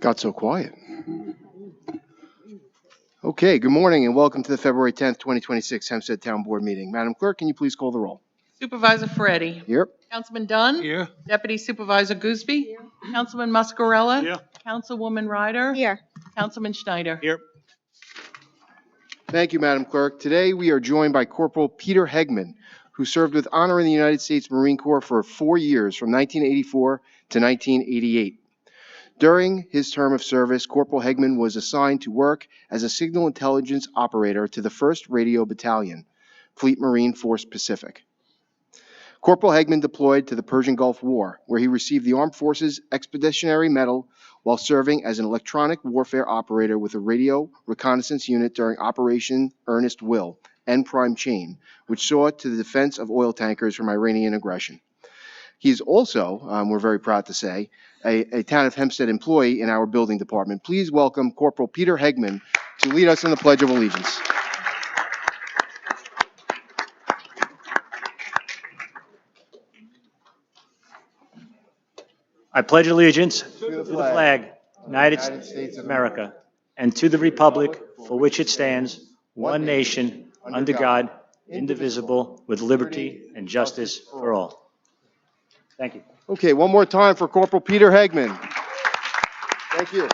Got so quiet. Okay, good morning and welcome to the February 10th, 2026 Hempstead Town Board meeting. Madam Clerk, can you please call the roll? Supervisor Ferretti. Here. Councilman Dunn. Here. Deputy Supervisor Gooseby. Here. Councilman Muscarella. Here. Councilwoman Ryder. Here. Councilman Schneider. Here. Thank you, Madam Clerk. Today we are joined by Corporal Peter Hegman, who served with honor in the United States Marine Corps for 4 years from 1984 to 1988. During his term of service, Corporal Hegman was assigned to work as a signal intelligence operator to the 1st Radio Battalion, Fleet Marine Force Pacific. Corporal Hegman deployed to the Persian Gulf War, where he received the Armed Forces Expeditionary Medal while serving as an electronic warfare operator with a radio reconnaissance unit during Operation Earnest Will, N Prime Chain, which saw to the defense of oil tankers from Iranian aggression. He is also, we're very proud to say, a Town of Hempstead employee in our building department. Please welcome Corporal Peter Hegman to lead us in the Pledge of Allegiance. I pledge allegiance to the flag, United States of America, and to the republic for which it stands, one nation, under God, indivisible, with liberty and justice for all. Thank you. Okay, one more time for Corporal Peter Hegman. Thank you.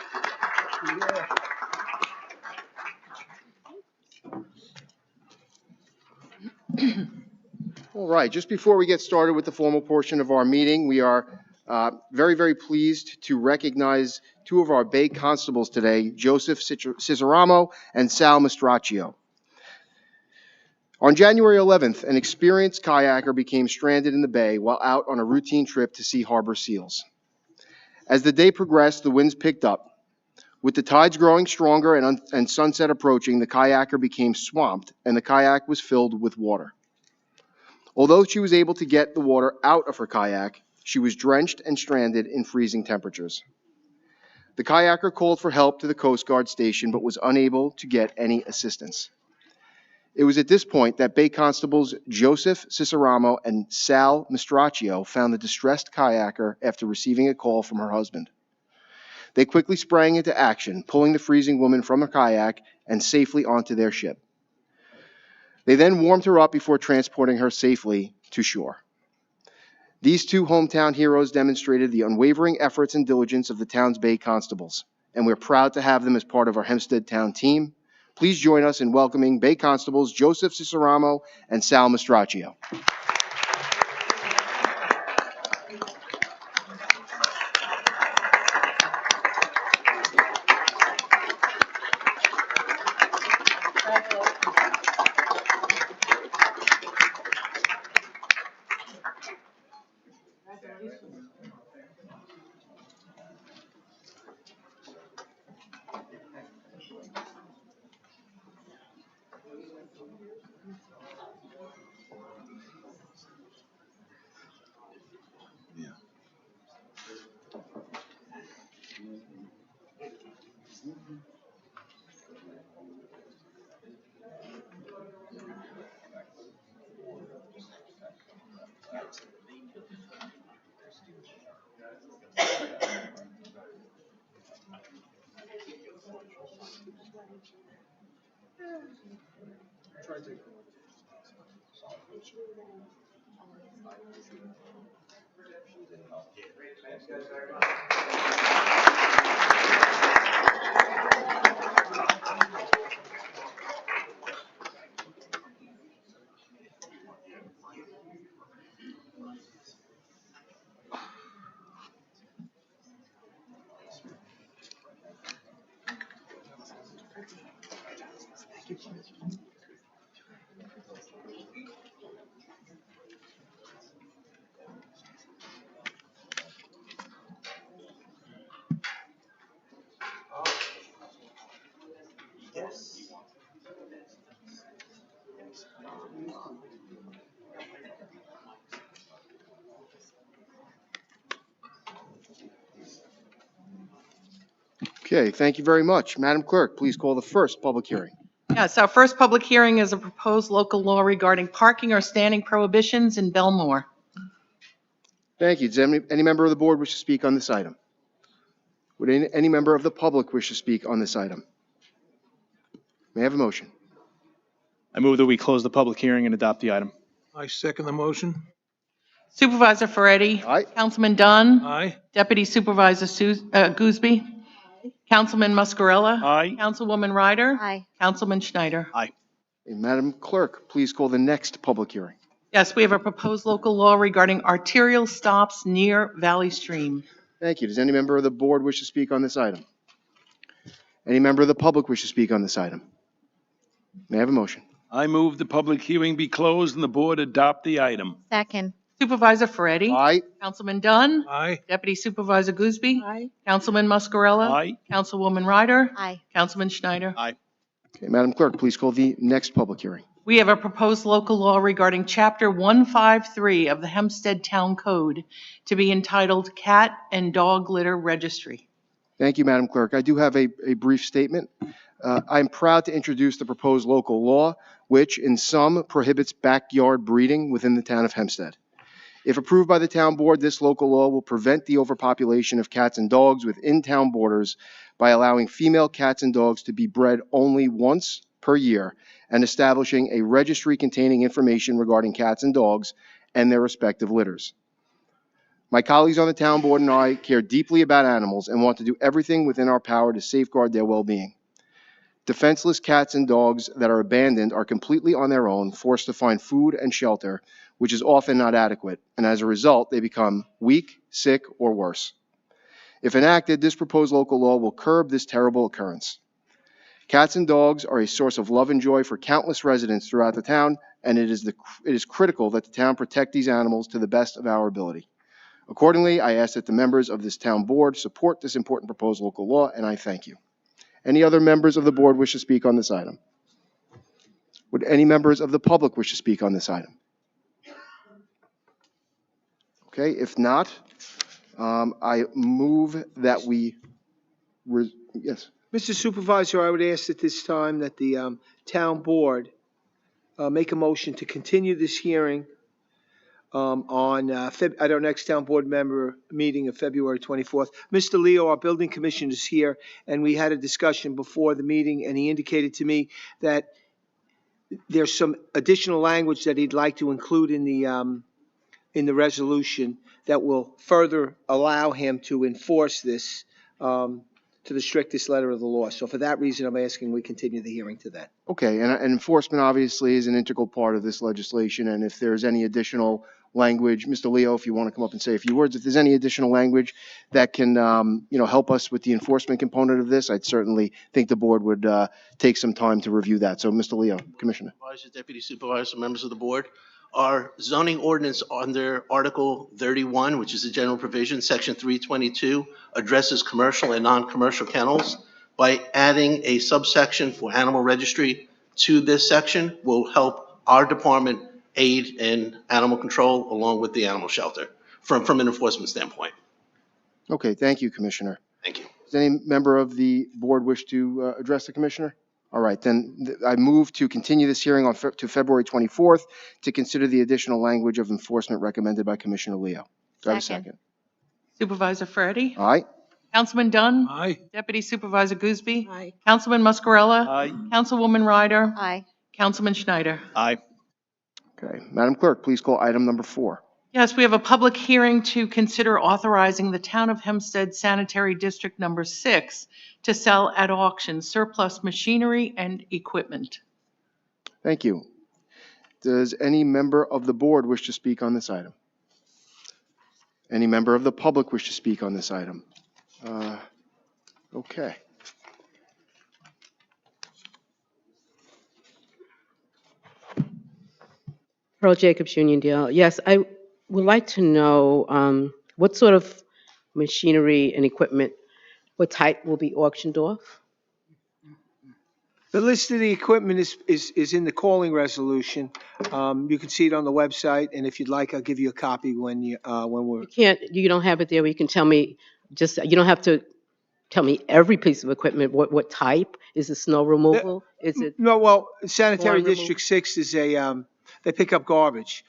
All right, just before we get started with the formal portion of our meeting, we are very, very pleased to recognize two of our Bay Constables today, Joseph Ciceramo and Sal Mastraccio. On January 11th, an experienced kayaker became stranded in the bay while out on a routine trip to see harbor seals. As the day progressed, the winds picked up. With the tides growing stronger and sunset approaching, the kayaker became swamped and the kayak was filled with water. Although she was able to get the water out of her kayak, she was drenched and stranded in freezing temperatures. The kayaker called for help to the Coast Guard station but was unable to get any assistance. It was at this point that Bay Constables Joseph Ciceramo and Sal Mastraccio found the distressed kayaker after receiving a call from her husband. They quickly sprang into action, pulling the freezing woman from her kayak and safely onto their ship. They then warmed her up before transporting her safely to shore. These two hometown heroes demonstrated the unwavering efforts and diligence of the town's Bay Constables, and we're proud to have them as part of our Hempstead Town team. Please join us in welcoming Bay Constables Joseph Ciceramo and Sal Mastraccio. Okay, thank you very much. Madam Clerk, please call the first public hearing. Yes, our first public hearing is a proposed local law regarding parking or standing prohibitions in Belmore. Thank you. Does any member of the board wish to speak on this item? Would any member of the public wish to speak on this item? May I have a motion? I move that we close the public hearing and adopt the item. I second the motion. Supervisor Ferretti? Aye. Councilman Dunn? Aye. Deputy Supervisor Gooseby? Councilman Muscarella? Aye. Councilwoman Ryder? Aye. Councilman Schneider? Aye. Madam Clerk, please call the next public hearing. Yes, we have a proposed local law regarding arterial stops near Valley Stream. Thank you. Does any member of the board wish to speak on this item? Any member of the public wish to speak on this item? May I have a motion? I move the public hearing be closed and the board adopt the item. Second. Supervisor Ferretti? Aye. Councilman Dunn? Aye. Deputy Supervisor Gooseby? Aye. Councilman Muscarella? Aye. Councilwoman Ryder? Aye. Councilman Schneider? Aye. Okay, Madam Clerk, please call the next public hearing. We have a proposed local law regarding Chapter 153 of the Hempstead Town Code to be entitled Cat and Dog Litter Registry. Thank you, Madam Clerk. I do have a brief statement. I'm proud to introduce the proposed local law, which in sum prohibits backyard breeding within the town of Hempstead. If approved by the town board, this local law will prevent the overpopulation of cats and dogs within town borders by allowing female cats and dogs to be bred only once per year and establishing a registry containing information regarding cats and dogs and their respective litters. My colleagues on the town board and I care deeply about animals and want to do everything within our power to safeguard their well-being. Defenseless cats and dogs that are abandoned are completely on their own, forced to find food and shelter, which is often not adequate, and as a result, they become weak, sick, or worse. If enacted, this proposed local law will curb this terrible occurrence. Cats and dogs are a source of love and joy for countless residents throughout the town, and it is critical that the town protect these animals to the best of our ability. Accordingly, I ask that the members of this town board support this important proposed local law, and I thank you. Any other members of the board wish to speak on this item? Would any members of the public wish to speak on this item? Okay, if not, I move that we, yes. Mr. Supervisor, I would ask at this time that the town board make a motion to continue this hearing at our next town board member meeting of February 24th. Mr. Leo, our building commissioner, is here, and we had a discussion before the meeting, and he indicated to me that there's some additional language that he'd like to include in the resolution that will further allow him to enforce this to the strictest letter of the law. So for that reason, I'm asking we continue the hearing to that. Okay, and enforcement obviously is an integral part of this legislation, and if there's any additional language, Mr. Leo, if you want to come up and say a few words, if there's any additional language that can, help us with the enforcement component of this, I'd certainly think the board would take some time to review that. So, Mr. Leo, Commissioner. Supervisor, Deputy Supervisor, members of the board, our zoning ordinance under Article 31, which is the general provision, Section 322, addresses commercial and non-commercial kennels. By adding a subsection for animal registry to this section will help our department aid in animal control along with the animal shelter from an enforcement standpoint. Okay, thank you, Commissioner. Thank you. Does any member of the board wish to address the Commissioner? All right, then I move to continue this hearing to February 24th to consider the additional language of enforcement recommended by Commissioner Leo. Do I have a second? Supervisor Ferretti? Aye. Councilman Dunn? Aye. Deputy Supervisor Gooseby? Aye. Councilman Muscarella? Aye. Councilwoman Ryder? Aye. Councilman Schneider? Aye. Okay, Madam Clerk, please call item number 4. Yes, we have a public hearing to consider authorizing the Town of Hempstead Sanitary District Number 6 to sell at auction surplus machinery and equipment. Thank you. Does any member of the board wish to speak on this item? Any member of the public wish to speak on this item? Okay. Pearl Jacobs, Union Deal. Yes, I would like to know what sort of machinery and equipment, what type will be auctioned off? The list of the equipment is in the calling resolution. You can see it on the website, and if you'd like, I'll give you a copy when we're. You don't have it there where you can tell me, you don't have to tell me every piece of equipment, what type? Is it snow removal? Is it? No, well, Sanitary Lawn removal? District 6 is they pick up garbage.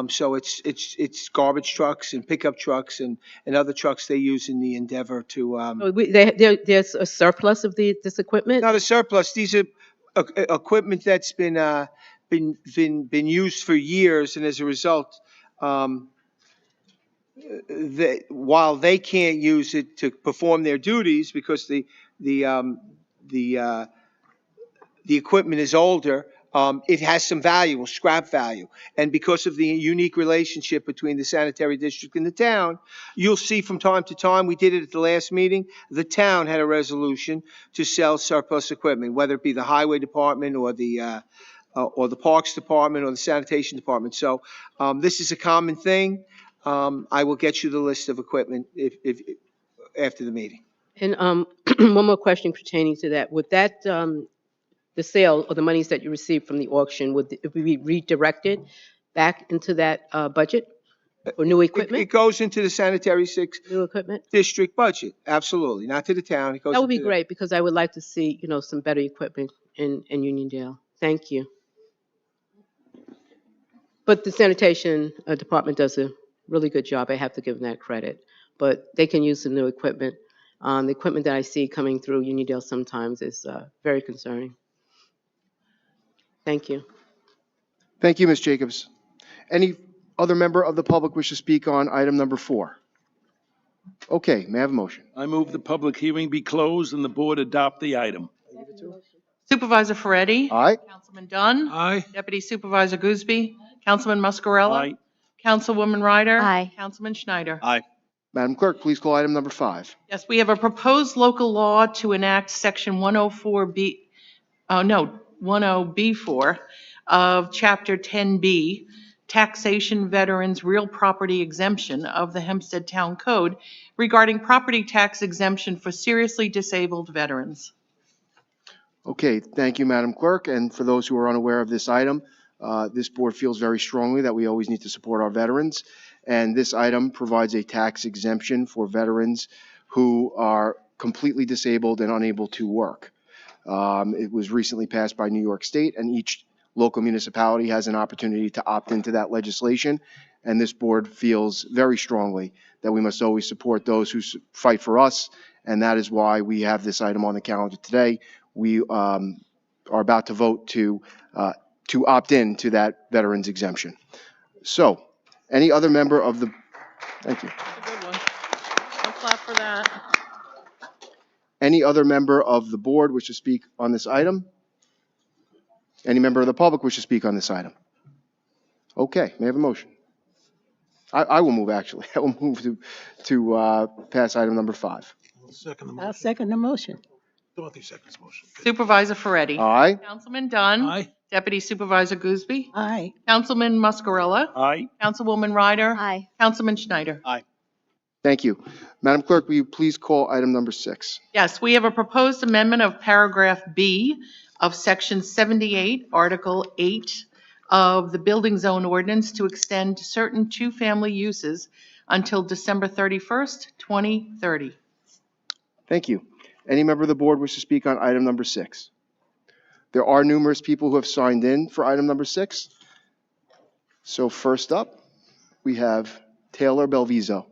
So it's garbage trucks and pickup trucks and other trucks they use in the endeavor to, So there's a surplus of this equipment? not a surplus. These are equipment that's been used for years, and as a result, while they can't use it to perform their duties because the equipment is older, it has some value, scrap value. And because of the unique relationship between the sanitary district and the town, you'll see from time to time, we did it at the last meeting, the town had a resolution to sell surplus equipment, whether it be the highway department or the parks department or the sanitation department. So this is a common thing. I will get you the list of equipment if after the meeting. And one more question pertaining to that. Would that, the sale or the monies that you received from the auction, would it be redirected back into that budget for new It equipment? goes into the sanitary New equipment? district budget, absolutely, not to the town. It goes That would be into great because I would like to see, some better equipment in Uniondale. Thank you. But the sanitation department does a really good job. I have to give them that credit. But they can use some new equipment. The equipment that I see coming through Uniondale sometimes is very concerning. Thank you. Thank you, Ms. Jacobs. Any other member of the public wish to speak on item number 4? Okay, may I have a motion? I move the public hearing be closed and the board adopt the item. Supervisor Ferretti. Aye. Councilman Dunn. Aye. Deputy Supervisor Gooseby. Councilman Muscarella. Aye. Councilwoman Ryder. Aye. Councilman Schneider. Aye. Madam Clerk, please call item number 5. Yes, we have a proposed local law to enact section 10B4 of Chapter 10B, Taxation Veterans Real Property Exemption of the Hempstead Town Code regarding property tax exemption for seriously disabled veterans. Okay, thank you, Madam Clerk. And for those who are unaware of this item, this board feels very strongly that we always need to support our veterans. And this item provides a tax exemption for veterans who are completely disabled and unable to work. It was recently passed by New York State, and each local municipality has an opportunity to opt into that legislation. And this board feels very strongly that we must always support those who fight for us. And that is why we have this item on the calendar today. We are about to vote to opt in to that veterans exemption. So, any other member of the, thank you. That's a good one. I'll clap for that. Any other member of the board wish to speak on this item? Any member of the public wish to speak on this item? Okay, may I have a motion? I will move, actually. I will move to pass item number 5. I'll second the motion. Dorothy seconds motion. Supervisor Ferretti. Aye. Councilman Dunn. Aye. Deputy Supervisor Gooseby. Aye. Councilman Muscarella. Aye. Councilwoman Ryder. Aye. Councilman Schneider. Thank you. Madam Clerk, will you please call item number 6? Yes, we have a proposed amendment of paragraph B of section 78, article 8 of the building zone ordinance to extend certain two-family uses until December 31st, 2030. Thank you. Any member of the board wish to speak on item number 6? There are numerous people who have signed in for item number 6. So first up, we have Taylor Belviso.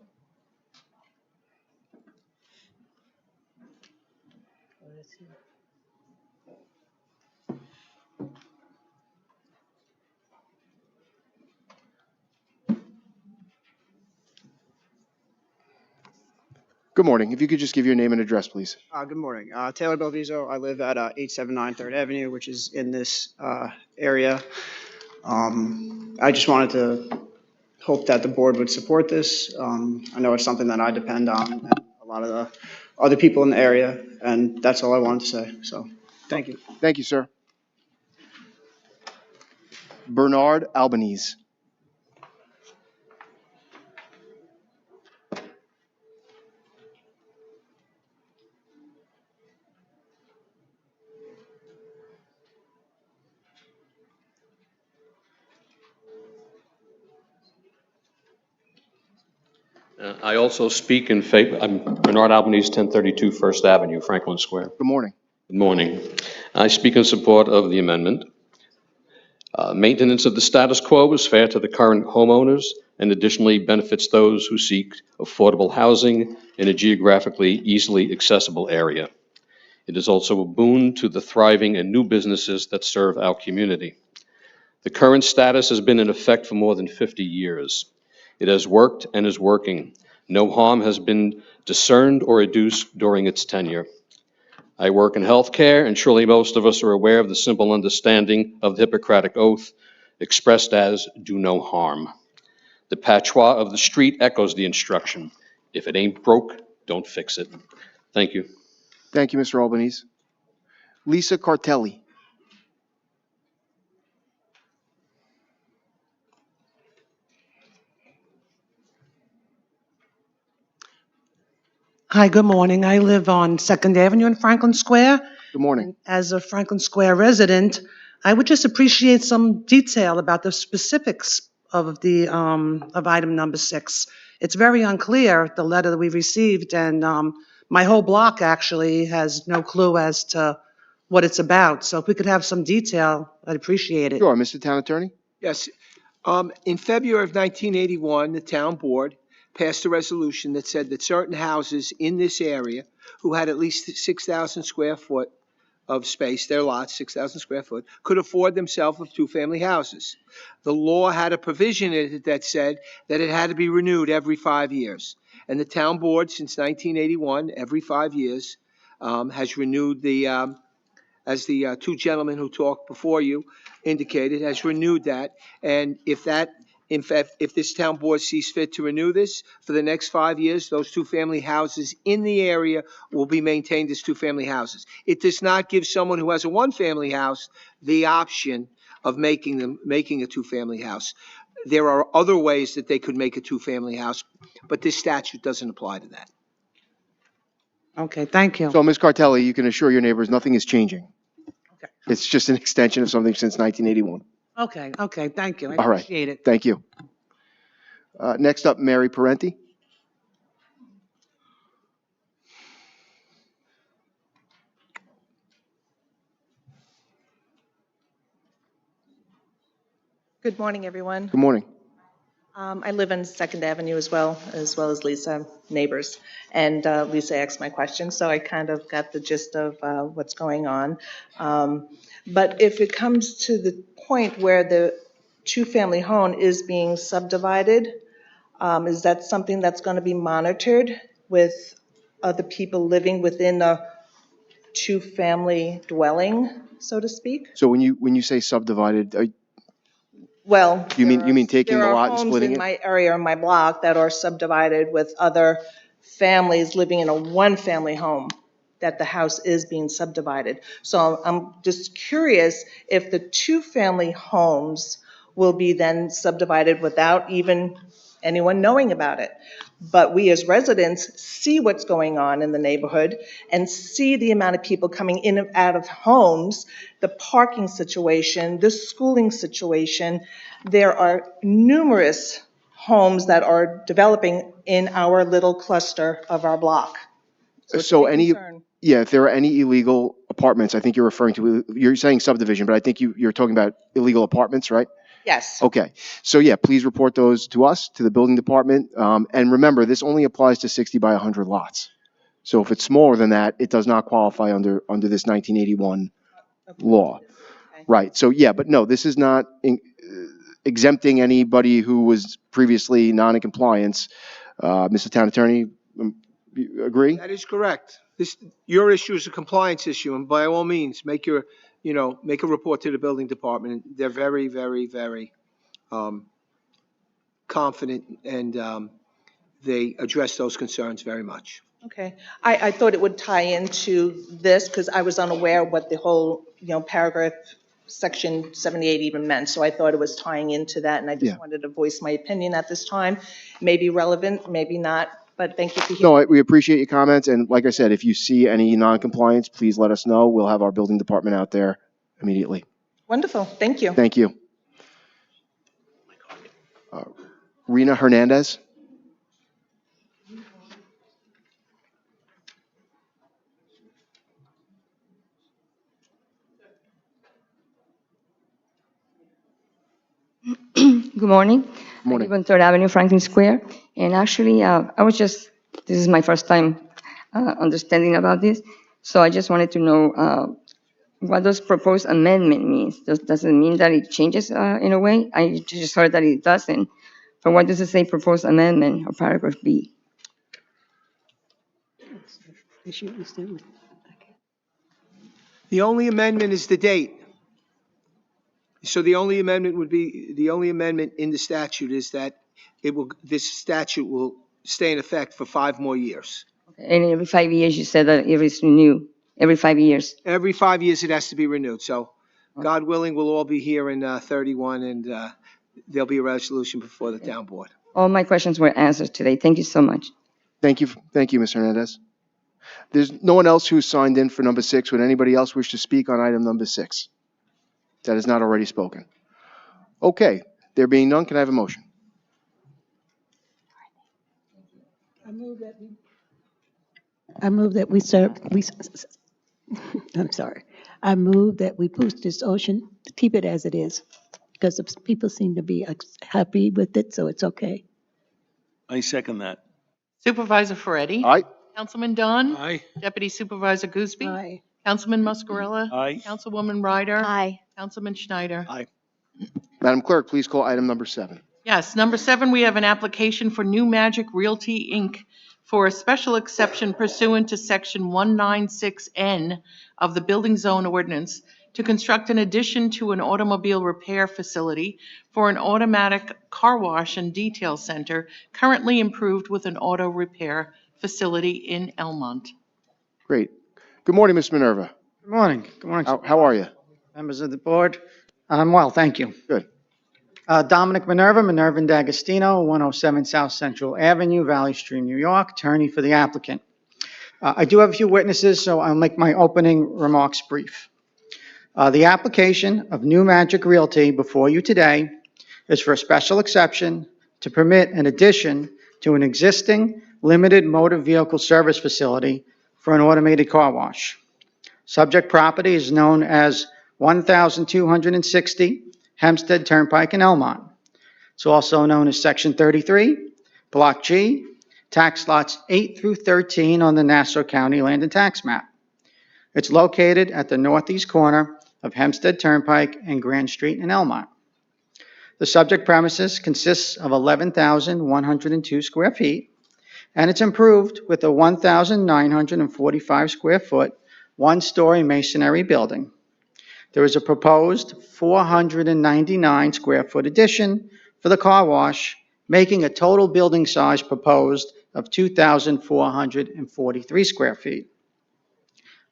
Good morning. If you could just give your name and address, please. Good morning. Taylor Belviso. I live at 879 3rd Avenue, which is in this area. I just wanted to hope that the board would support this. I know it's something that I depend on and a lot of the other people in the area, and that's all I wanted to say. So, thank you. Thank you, sir. Bernard Albanese. I also speak in favor. I'm Bernard Albanese, 1032 First Avenue, Franklin Square. Good morning. Good morning. I speak in support of the amendment. Maintenance of the status quo is fair to the current homeowners and additionally benefits those who seek affordable housing in a geographically easily accessible area. It is also a boon to the thriving and new businesses that serve our community. The current status has been in effect for more than 50 years. It has worked and is working. No harm has been discerned or adduced during its tenure. I work in healthcare, and surely most of us are aware of the simple understanding of the Hippocratic Oath, expressed as, do no harm. The patois of the street echoes the instruction. If it ain't broke, don't fix it. Thank you. Thank you, Mr. Albanese. Lisa Cartelli. Hi, good morning. I live on 2nd Avenue in Franklin Square. Good morning. As a Franklin Square resident, I would just appreciate some detail about the specifics of the of item number 6. It's very unclear, the letter that we received, and my whole block actually has no clue as to what it's about. So if we could have some detail, I'd appreciate it. Sure, Mr. Town Attorney? Yes. In February of 1981, the town board passed a resolution that said that certain houses in this area who had at least 6,000 square foot of space, their lots, 6,000 square foot, could afford themselves with two-family houses. The law had a provision in it that said that it had to be renewed every 5 years. And the town board, since 1981, every 5 years, has renewed the, as the two gentlemen who talked before you indicated, has renewed that. And if that, in fact, if this town board sees fit to renew this for the next 5 years, those two-family houses in the area will be maintained as two-family houses. It does not give someone who has a one-family house the option of making a two-family house. There are other ways that they could make a two-family house, but this statute doesn't apply to that. Okay, thank you. So, Ms. Cartelli, you can assure your neighbors nothing is changing. Okay. It's just an extension of something since 1981. Okay, thank you. I All right. appreciate it. Thank you. Next up, Mary Parenti. Good morning, everyone. Good morning. I live on 2nd Avenue as well as Lisa, neighbors. And Lisa asked my question, so I kind of got the gist of what's going on. But if it comes to the point where the two-family home is being subdivided, is that something that's going to be monitored with other people living within a two-family dwelling, so to speak? So when you say subdivided, Well, you mean taking the lot and There are splitting homes in it? my area, in my block, that are subdivided with other families living in a one-family home, that the house is being subdivided. So I'm just curious if the two-family homes will be then subdivided without even anyone knowing about it. But we as residents see what's going on in the neighborhood and see the amount of people coming in and out of homes, the parking situation, the schooling situation. There are numerous homes that are developing in our little cluster of our block. it's So a big concern. if there are any illegal apartments, I think you're referring to, you're saying subdivision, but I think you're talking about illegal apartments, right? Yes. Okay. So yeah, please report those to us, to the building department. And remember, this only applies to 60 by 100 lots. So if it's smaller than that, it does not qualify under this 1981 law. Okay. Right. So yeah, but no, this is not exempting anybody who was previously not in compliance. Mr. Town Attorney, you agree? That is correct. Your issue is a compliance issue, and by all means, make a report to the building department. They're very, very, very confident, and they address those concerns very much. Okay. I thought it would tie into this because I was unaware what the whole, paragraph section 78 even meant. So I thought it was tying into that, and I just wanted to voice my opinion at this time. Maybe relevant, maybe not, but thank you for hearing. No, we appreciate your comments. And like I said, if you see any non-compliance, please let us know. We'll have our building department out there immediately. Wonderful. Thank you. Thank you. Rena Hernandez. Good morning. Morning. I live on 3rd Avenue, Franklin Square. And actually, this is my first time understanding about this. So I just wanted to know what does proposed amendment means? Does it mean that it changes in a way? I just heard that it doesn't. But what does it say proposed amendment or paragraph B? The only amendment is the date. So the only amendment in the statute is that this statute will stay in effect for 5 more years. And every 5 years, you said that it is renewed. Every 5 years. Every 5 years, it has to be renewed. So God willing, we'll all be here in 31, and there'll be a resolution before the town board. All my questions were answered today. Thank you so much. Thank you, Ms. Hernandez. There's no one else who's signed in for number 6. Would anybody else wish to speak on item number 6 that is not already spoken? Okay, there being none, can I have a motion? I move that I'm sorry. I move that we post this ocean, keep it as it is, because the people seem to be happy with it, so it's okay. I second that. Supervisor Ferretti? Aye. Councilman Dunn? Aye. Deputy Supervisor Gooseby? Aye. Councilman Muscarella? Aye. Councilwoman Ryder? Aye. Councilman Schneider? Aye. Madam Clerk, please call item number 7. Yes, number 7, we have an application for New Magic Realty, Inc. for a special exception pursuant to Section 196N of the Building Zone Ordinance to construct an addition to an automobile repair facility for an automatic car wash and detail center currently improved with an auto repair facility in Elmont. Great. Good morning, Ms. Minerva. Good morning. Good morning, How are you? members of the board. I'm well, thank you. Good. Dominic Minerva, Minerva and D'Agostino, 107 South Central Avenue, Valley Stream, New York, attorney for the applicant. I do have a few witnesses, so I'll make my opening remarks brief. The application of New Magic Realty before you today is for a special exception to permit an addition to an existing limited motor vehicle service facility for an automated car wash. Subject property is known as 1260 Hempstead Turnpike in Elmont. It's also known as Section 33, Block G, tax lots 8 through 13 on the Nassau County Land and Tax Map. It's located at the northeast corner of Hempstead Turnpike and Grand Street in Elmont. The subject premises consists of 11,102 square feet, and it's improved with a 1,945 square foot, one-story masonry building. There is a proposed 499 square foot addition for the car wash, making a total building size proposed of 2,443 square feet.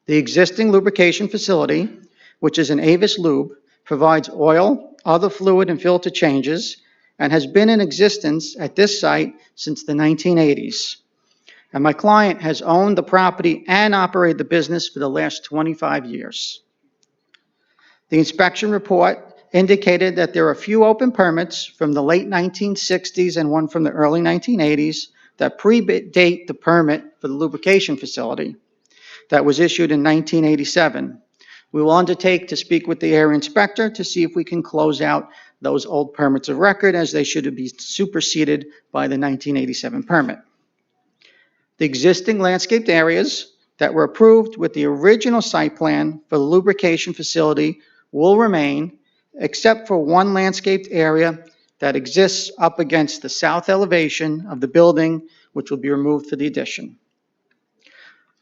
The existing lubrication facility, which is an Avis Lube, provides oil, other fluid and filter changes, and has been in existence at this site since the 1980s. And my client has owned the property and operated the business for the last 25 years. The inspection report indicated that there are a few open permits from the late 1960s and one from the early 1980s that predate the permit for the lubrication facility that was issued in 1987. We will undertake to speak with the area inspector to see if we can close out those old permits of record, as they should be superseded by the 1987 permit. The existing landscaped areas that were approved with the original site plan for the lubrication facility will remain, except for one landscaped area that exists up against the south elevation of the building, which will be removed for the addition.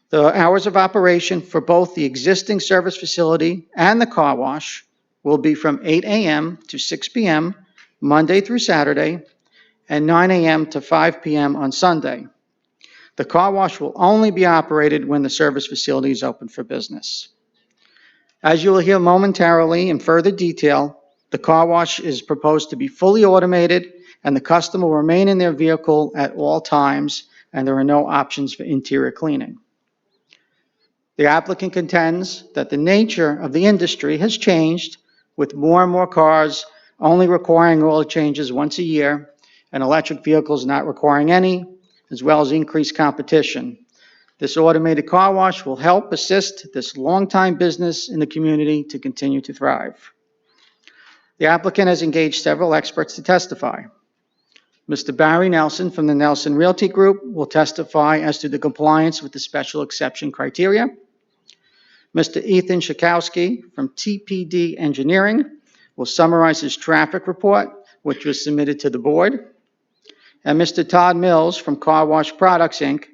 The hours of operation for both the existing service facility and the car wash will be from 8 a.m. to 6 p.m. Monday through Saturday, and 9 a.m. to 5 p.m. on Sunday. The car wash will only be operated when the service facility is open for business. As you will hear momentarily in further detail, the car wash is proposed to be fully automated, and the customer will remain in their vehicle at all times, and there are no options for interior cleaning. The applicant contends that the nature of the industry has changed, with more and more cars only requiring oil changes once a year, and electric vehicles not requiring any, as well as increased competition. This automated car wash will help assist this longtime business in the community to continue to thrive. The applicant has engaged several experts to testify. Mr. Barry Nelson from the Nelson Realty Group will testify as to the compliance with the special exception criteria. Mr. Ethan Shakowski from TPD Engineering will summarize his traffic report, which was submitted to the board. And Mr. Todd Mills from Car Wash Products, Inc.,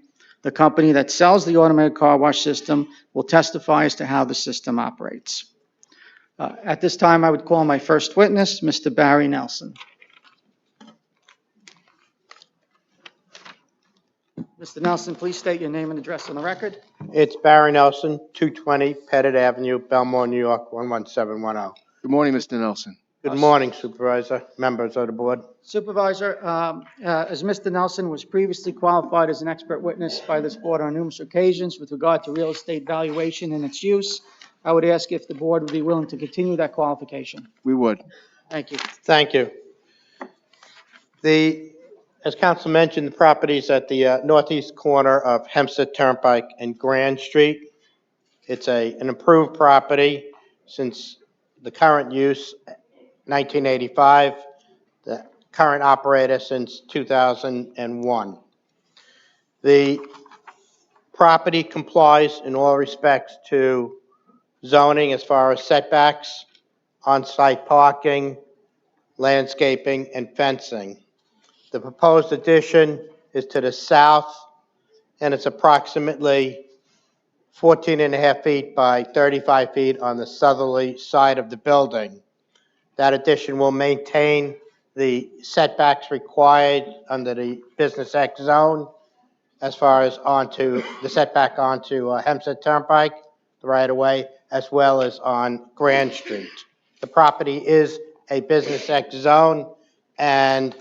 the company that sells the automated car wash system, will testify as to how the system operates. At this time, I would call my first witness, Mr. Barry Nelson. Mr. Nelson, please state your name and address on the record. It's Barry Nelson, 220 Pettit Avenue, Belmore, New York, 11710. Good morning, Mr. Nelson. Good morning, Supervisor, members of the board. Supervisor, as Mr. Nelson was previously qualified as an expert witness by this board on numerous occasions with regard to real estate valuation and its use, I would ask if the board would be willing to continue that qualification. We would. Thank you. Thank you. As council mentioned, the property's at the northeast corner of Hempstead Turnpike and Grand Street. It's an improved property since the current use, 1985, the current operator since 2001. The property complies in all respects to zoning as far as setbacks, on-site parking, landscaping, and fencing. The proposed addition is to the south, and it's approximately 14.5 feet by 35 feet on the southerly side of the building. That addition will maintain the setbacks required under the Business X zone as far as onto the setback onto Hempstead Turnpike, the right-of-way, as well as on Grand Street. The property is a Business X zone, and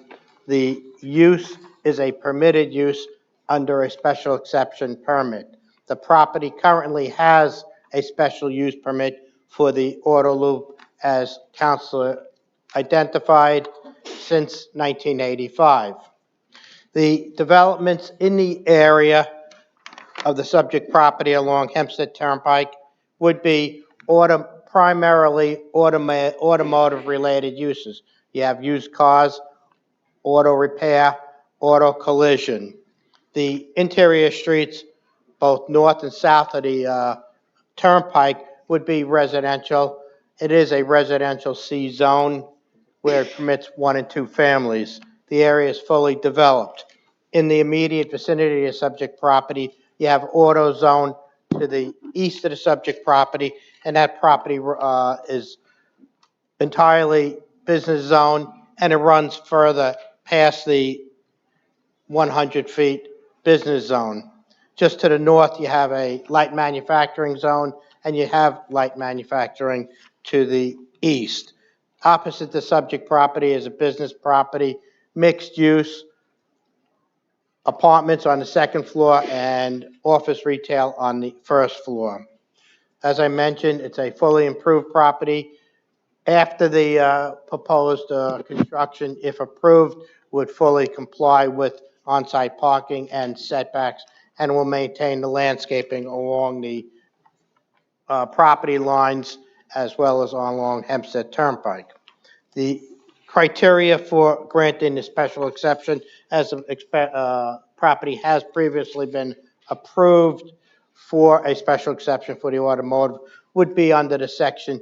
the use is a permitted use under a special exception permit. The property currently has a special use permit for the auto loop, as Councilor identified, since 1985. The developments in the area of the subject property along Hempstead Turnpike would be primarily automotive-related uses. You have used cars, auto repair, auto collision. The interior streets, both north and south of the turnpike, would be residential. It is a residential C zone where it permits 1 and 2 families. The area is fully developed. In the immediate vicinity of the subject property, you have auto zone to the east of the subject property, and that property is entirely business zone, and it runs further past the 100 feet business zone. Just to the north, you have a light manufacturing zone, and you have light manufacturing to the east. Opposite the subject property is a business property, mixed use, apartments on the second floor and office retail on the first floor. As I mentioned, it's a fully improved property. After the proposed construction, if approved, would fully comply with on-site parking and setbacks, and will maintain the landscaping along the property lines as well as along Hempstead Turnpike. The criteria for granting the special exception, as the property has previously been approved for a special exception for the automotive, would be under the section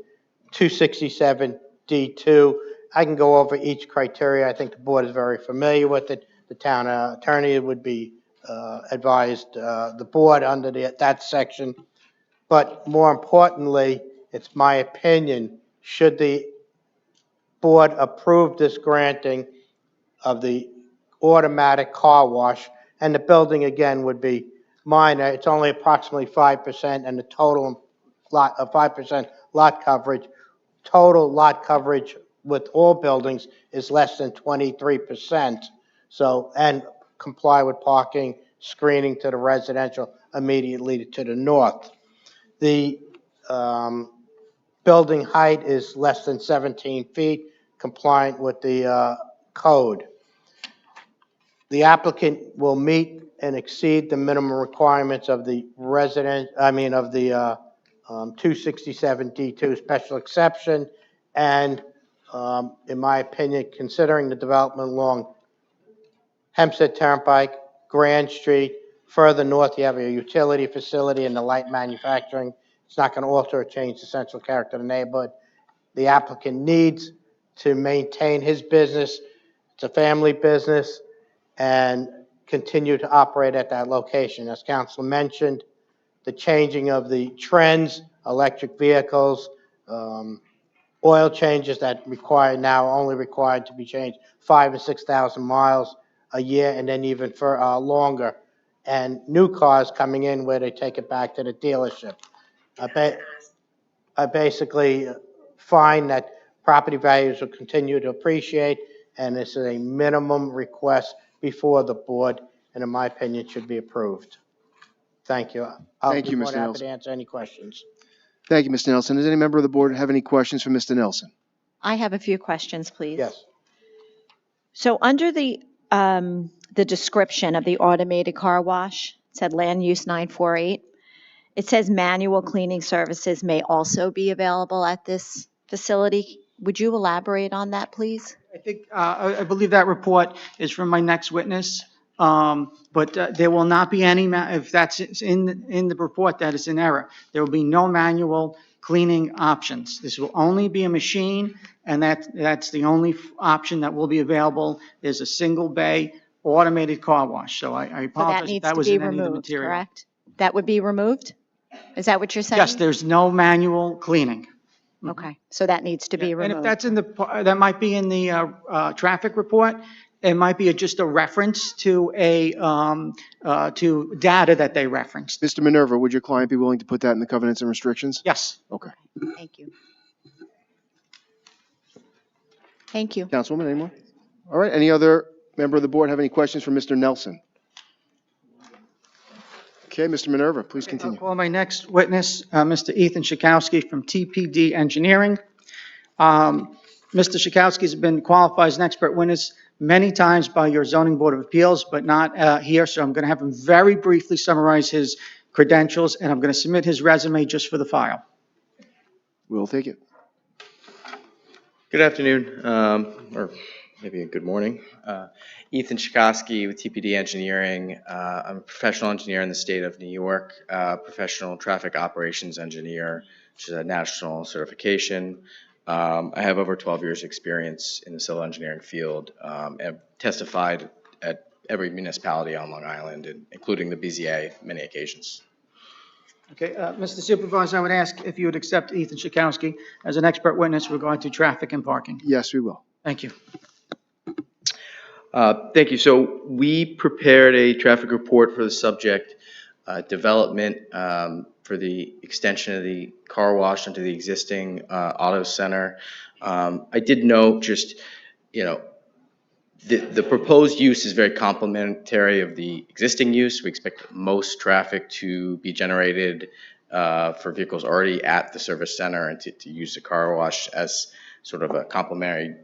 267D2. I can go over each criteria. I think the board is very familiar with it. The town attorney would be advised the board under that section. But more importantly, it's my opinion, should the board approve this granting of the automatic car wash, and the building again would be minor, it's only approximately 5%, and the total lot of 5% lot coverage, total lot coverage with all buildings is less than 23%. So, and comply with parking, screening to the residential immediately to the north. The building height is less than 17 feet, compliant with the code. The applicant will meet and exceed the minimum requirements of the 267D2 special exception and in my opinion, considering the development along Hempstead Turnpike, Grand Street. Further north, you have a utility facility and the light manufacturing. It's not going to alter or change the central character of the neighborhood. The applicant needs to maintain his business. It's a family business, and continue to operate at that location. As council mentioned, the changing of the trends, electric vehicles, oil changes that require now only required to be changed 5,000 to 6,000 miles a year, and then even for longer. And new cars coming in where they take it back to the dealership. I basically find that property values will continue to appreciate, and this is a minimum request before the board, and in my opinion, should be approved. Thank you. Thank you, I'll be more Mr. than happy Nelson. to answer any questions. Thank you, Mr. Nelson. Does any member of the board have any questions for Mr. Nelson? I have a few questions, please. Yes. So under the description of the automated car wash, it said land use 948. It says manual cleaning services may also be available at this facility. Would you elaborate on that, please? I think, I believe that report is from my next witness, but there will not be any, if that's in the report, that is in error. There will be no manual cleaning options. This will only be a machine, and that's the only option that will be available. There's a single bay automated car wash, so I So that apologize if needs that to was be in any of the removed, material. correct? That would be removed? Is that what you're saying? Yes, there's no manual cleaning. Okay, so that needs to be And removed. if that's that might be in the traffic report, it might be just a reference to to data that they referenced. Mr. Minerva, would your client be willing to put that in the covenants and restrictions? Yes. Okay. Thank you. Thank you. Councilwoman, any more? All right. Any other member of the board have any questions for Mr. Nelson? Okay, Mr. Minerva, please I'll continue. call my next witness, Mr. Ethan Shakowski from TPD Engineering. Mr. Shakowski has been qualified as an expert witness many times by your Zoning Board of Appeals, but not here, so I'm going to have him very briefly summarize his credentials, and I'm going to submit his resume just for the file. We'll take it. Good afternoon, or maybe a good morning. Ethan Shakowski with TPD Engineering. I'm a professional engineer in the state of New York, professional traffic operations engineer, which is a national certification. I have over 12 years experience in the civil engineering field, and have testified at every municipality on Long Island, including the BZA, many occasions. Okay, Mr. Supervisor, I would ask if you would accept Ethan Shakowski as an expert witness regarding traffic and parking. Yes, we will. Thank you. Thank you. So we prepared a traffic report for the subject development for the extension of the car wash into the existing auto center. I did note just, the proposed use is very complementary of the existing use. We expect most traffic to be generated for vehicles already at the service center, and to use the car wash as sort of a complementary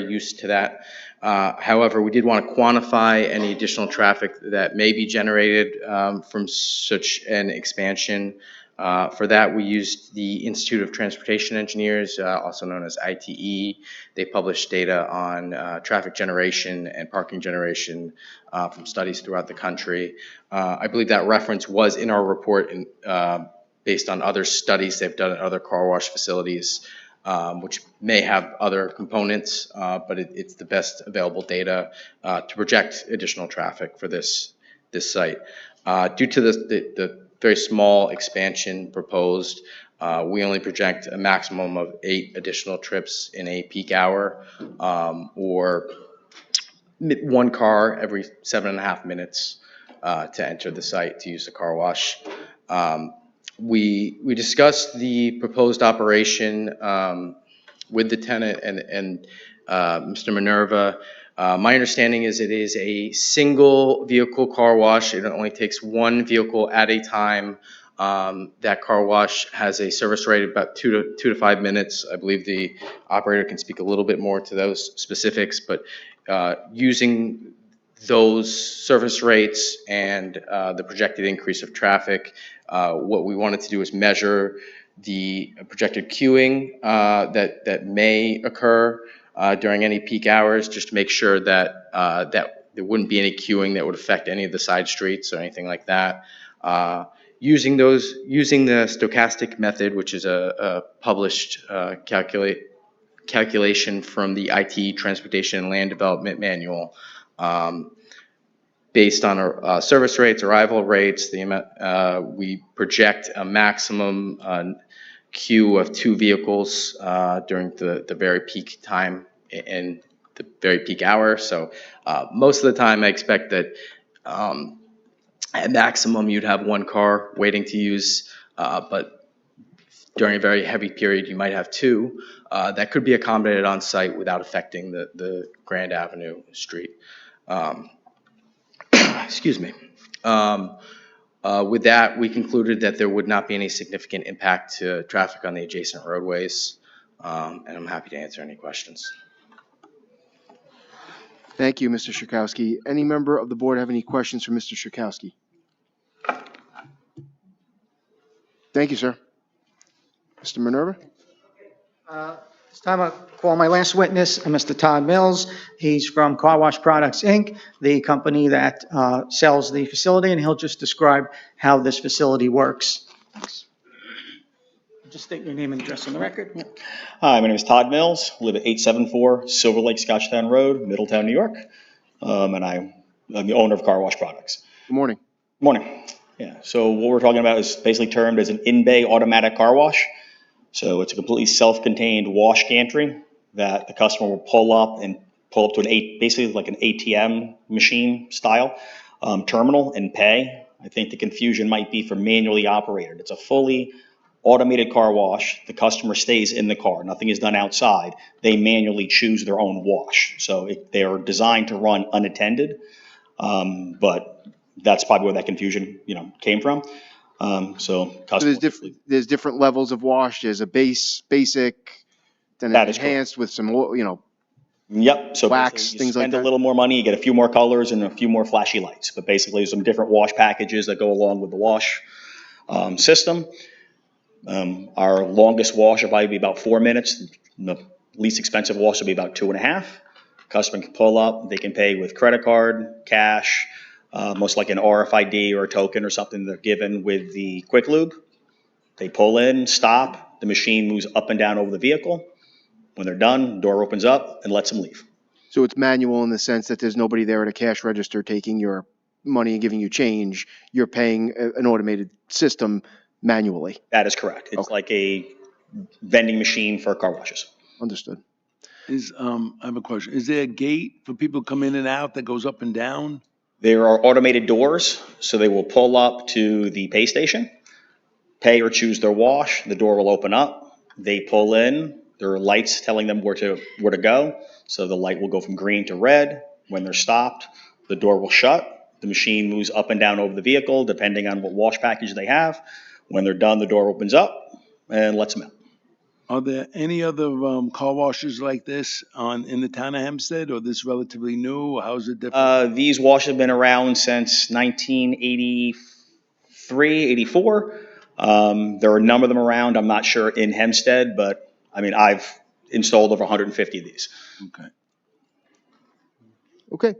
use to that. However, we did want to quantify any additional traffic that may be generated from such an expansion. For that, we used the Institute of Transportation Engineers, also known as ITE. They published data on traffic generation and parking generation from studies throughout the country. I believe that reference was in our report based on other studies they've done at other car wash facilities, which may have other components, but it's the best available data to project additional traffic for this site. Due to the very small expansion proposed, we only project a maximum of 8 additional trips in a peak hour, or 1 car every 7.5 minutes to enter the site to use the car wash. We discussed the proposed operation with the tenant and Mr. Minerva. My understanding is it is a single vehicle car wash. It only takes 1 vehicle at a time. That car wash has a service rate of about 2 to 5 minutes. I believe the operator can speak a little bit more to those specifics, but using those service rates and the projected increase of traffic, what we wanted to do is measure the projected queuing that may occur during any peak hours, just to make sure that there wouldn't be any queuing that would affect any of the side streets or anything like that. Using the stochastic method, which is a published calculation from the IT Transportation and Land Development Manual, based on our service rates, arrival rates, we project a maximum queue of 2 vehicles during the very peak time and the very peak hour. So most of the time I expect that at maximum you'd have 1 car waiting to use, but during a very heavy period you might have 2 that could be accommodated on site without affecting the Grand Avenue street. Excuse me. With that, we concluded that there would not be any significant impact to traffic on the adjacent roadways, and I'm happy to answer any questions. Thank you, Mr. Shakowski. Any member of the board have any questions for Mr. Shakowski? Thank you, sir. Mr. Minerva? This time I'll call my last witness, Mr. Todd Mills. He's from Car Wash Products, Inc., the company that sells the facility, and he'll just describe how this facility works. Thanks. Just state your name and address on the record. Yeah. Hi, my name is Todd Mills. I live at 874 Silver Lake Scotchtown Road, Middletown, New York. And I'm the owner of Car Wash Products. Good morning. Good morning. Yeah, so what we're talking about is basically termed as an in-bay automatic car wash. So it's a completely self-contained wash gantry that the customer will pull up to basically like an ATM machine style terminal and pay. I think the confusion might be for manually operated. It's a fully automated car wash. The customer stays in the car. Nothing is done outside. They manually choose their own wash. So they are designed to run unattended, but that's probably where that confusion came from. So there's different levels of wash. There's a basic, then an enhanced with some, Yep. So wax, you things like spend that. a little more money, you get a few more colors and a few more flashy lights. But basically, some different wash packages that go along with the wash system. Our longest wash will probably be about 4 minutes. The least expensive wash will be about 2.5. Customer can pull up. They can pay with credit card, cash, most like an RFID or a token or something they're given with the quick lube. They pull in, stop. The machine moves up and down over the vehicle. When they're done, the door opens up and lets them leave. So it's manual in the sense that there's nobody there at a cash register taking your money and giving you change. You're paying an automated system manually. That is correct. It's like a vending machine for car washes. Understood. I have a question. Is there a gate for people to come in and out that goes up and down? There are automated doors, so they will pull up to the pay station, pay or choose their wash. The door will open up. They pull in. There are lights telling them where to go. So the light will go from green to red. When they're stopped, the door will shut. The machine moves up and down over the vehicle, depending on what wash package they have. When they're done, the door opens up and lets them out. Are there any other car washes like this in the town of Hempstead, or this relatively new? How is it different? These washes have been around since 1983, 84. There are a number of them around. I'm not sure in Hempstead, but I mean, I've installed over 150 of these. Okay.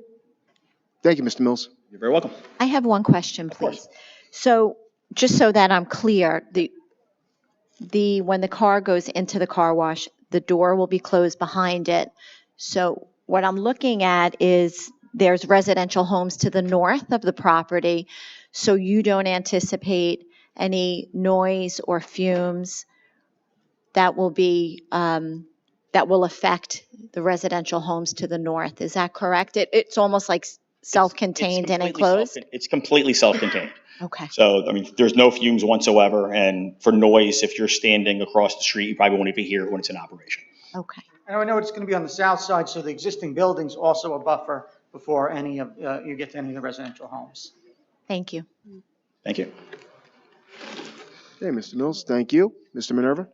Thank you, Mr. Mills. You're very welcome. I have one question, please. So just so that I'm clear, when the car goes into the car wash, the door will be closed behind it. So what I'm looking at is there's residential homes to the north of the property, so you don't anticipate any noise or fumes that will affect the residential homes to the north. Is that correct? It's almost like self-contained and enclosed? It's completely self-contained. Okay. So, I mean, there's no fumes whatsoever. And for noise, if you're standing across the street, you probably won't even hear it when it's in operation. Okay. And I know it's going to be on the south side, so the existing building's also a buffer before any of you get to any of the residential homes. Thank you. Thank you. Okay, Mr. Mills, thank you. Mr. Minerva?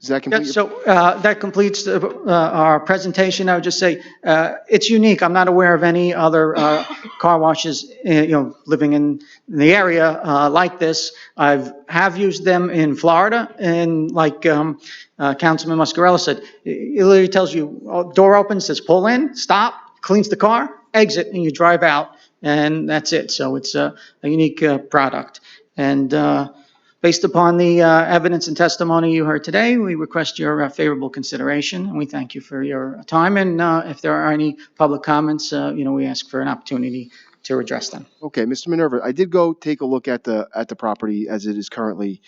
Does that complete your? So that completes our presentation. I would just say it's unique. I'm not aware of any other car washes, living in the area like this. Have used them in Florida, and like Councilman Muscarella said, it literally tells you, door opens, says pull in, stop, cleans the car, exit, and you drive out, and that's it. So it's a unique product. And based upon the evidence and testimony you heard today, we request your favorable consideration, and we thank you for your time. And if there are any public comments, we ask for an opportunity to address them. Okay, Mr. Minerva, I did go take a look at the property as it is currently.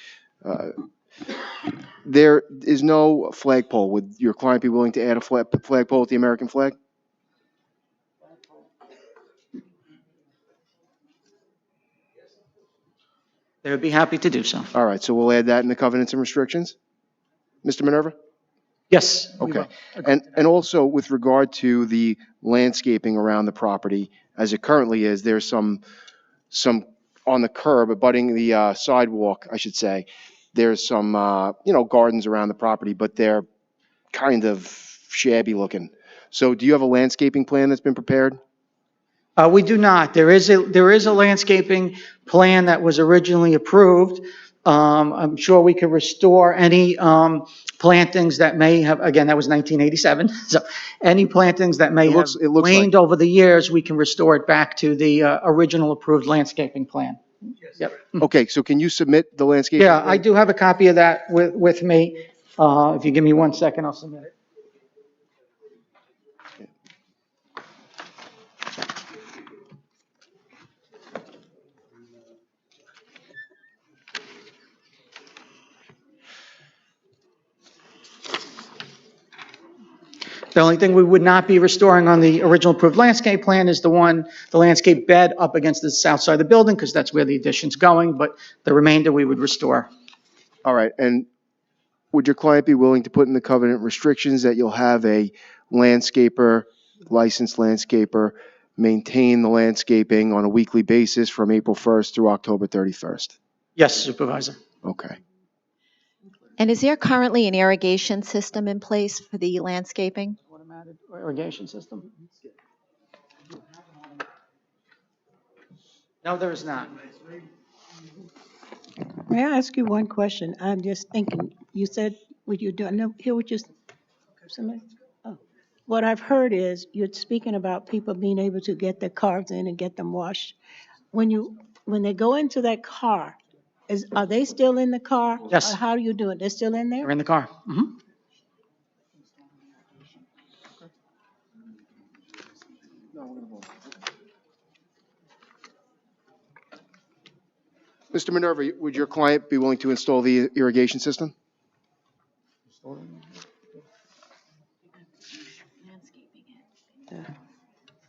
There is no flagpole. Would your client be willing to add a flagpole with the American flag? They would be happy to do so. All right, so we'll add that in the covenants and restrictions? Mr. Minerva? Yes. Okay. And also with regard to the landscaping around the property, as it currently is, there's some on the curb abutting the sidewalk, I should say. There's some, gardens around the property, but they're kind of shabby looking. So do you have a landscaping plan that's been prepared? We do not. There is a landscaping plan that was originally approved. I'm sure we could restore any plantings that may have, again, that was 1987. So any plantings that may have waned over the years, we can restore it back to the original approved landscaping plan. Yep. Okay, so can you submit the landscaping Yeah, plan? I do have a copy of that with me. If you give me 1 second, I'll submit it. The only thing we would not be restoring on the original approved landscape plan is the landscape bed up against the south side of the building, because that's where the addition's going, but the remainder we would restore. All right, and would your client be willing to put in the covenant restrictions that you'll have a landscaper, licensed landscaper, maintain the landscaping on a weekly basis from April 1st through October 31st? Yes, Supervisor. Okay. And is there currently an irrigation system in place for the landscaping? Automatic irrigation system? No, there is not. May I ask you one question? I'm just thinking, you said what you're doing, no, here we just, somebody, oh. What I've heard is you're speaking about people being able to get their cars in and get them washed. When they go into that car, are they still in the car? Yes. Or how do you do it? They're still in there? They're in the car. Mhm. Mr. Minerva, would your client be willing to install the irrigation system?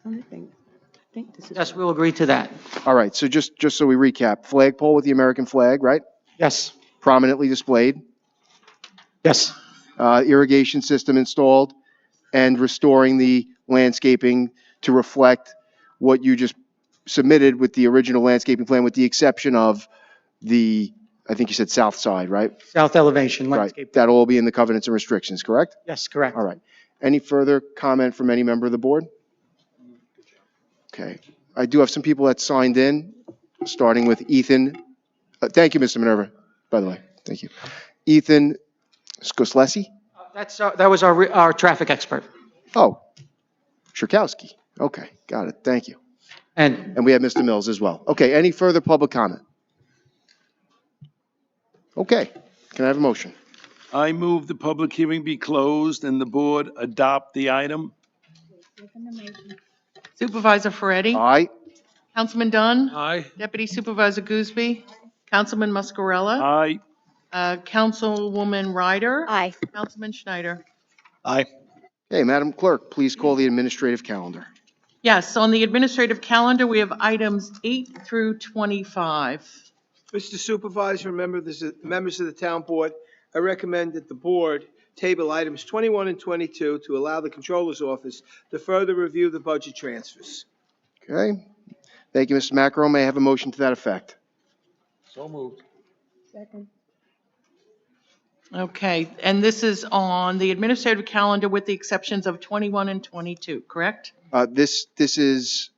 Only thing, I think this is. Yes, we'll agree to that. All right, so just so we recap, flagpole with the American flag, right? Yes. Prominently displayed. Yes. Irrigation system installed, and restoring the landscaping to reflect what you just submitted with the original landscaping plan, with the exception of I think you said south side, right? South elevation Right. landscape. That'll all be in the covenants and restrictions, correct? Yes, correct. All right. Any further comment from any member of the board? Okay. I do have some people that signed in, starting with Ethan. Thank you, Mr. Minerva, by the way. Thank you. Ethan Skoslesi? That was our traffic expert. Oh, Shirkowski. Okay, got it. Thank you. And we have Mr. Mills as well. Okay, any further public comment? Okay, can I have a motion? I move the public hearing be closed and the board adopt the item. Supervisor Ferretti? Aye. Councilman Dunn? Aye. Deputy Supervisor Gooseby? Councilman Muscarella? Aye. Councilwoman Ryder? Aye. Councilman Schneider? Aye. Okay, Madam Clerk, please call the administrative calendar. Yes, on the administrative calendar, we have items 8 through 25. Mr. Supervisor and members of the town board, I recommend that the board table items 21 and 22 to allow the Controller's Office to further review the budget transfers. Okay. Thank you, Mr. Macro. May I have a motion to that effect? So moved. Second. Okay, and this is on the administrative calendar with the exceptions of 21 and 22, correct? This is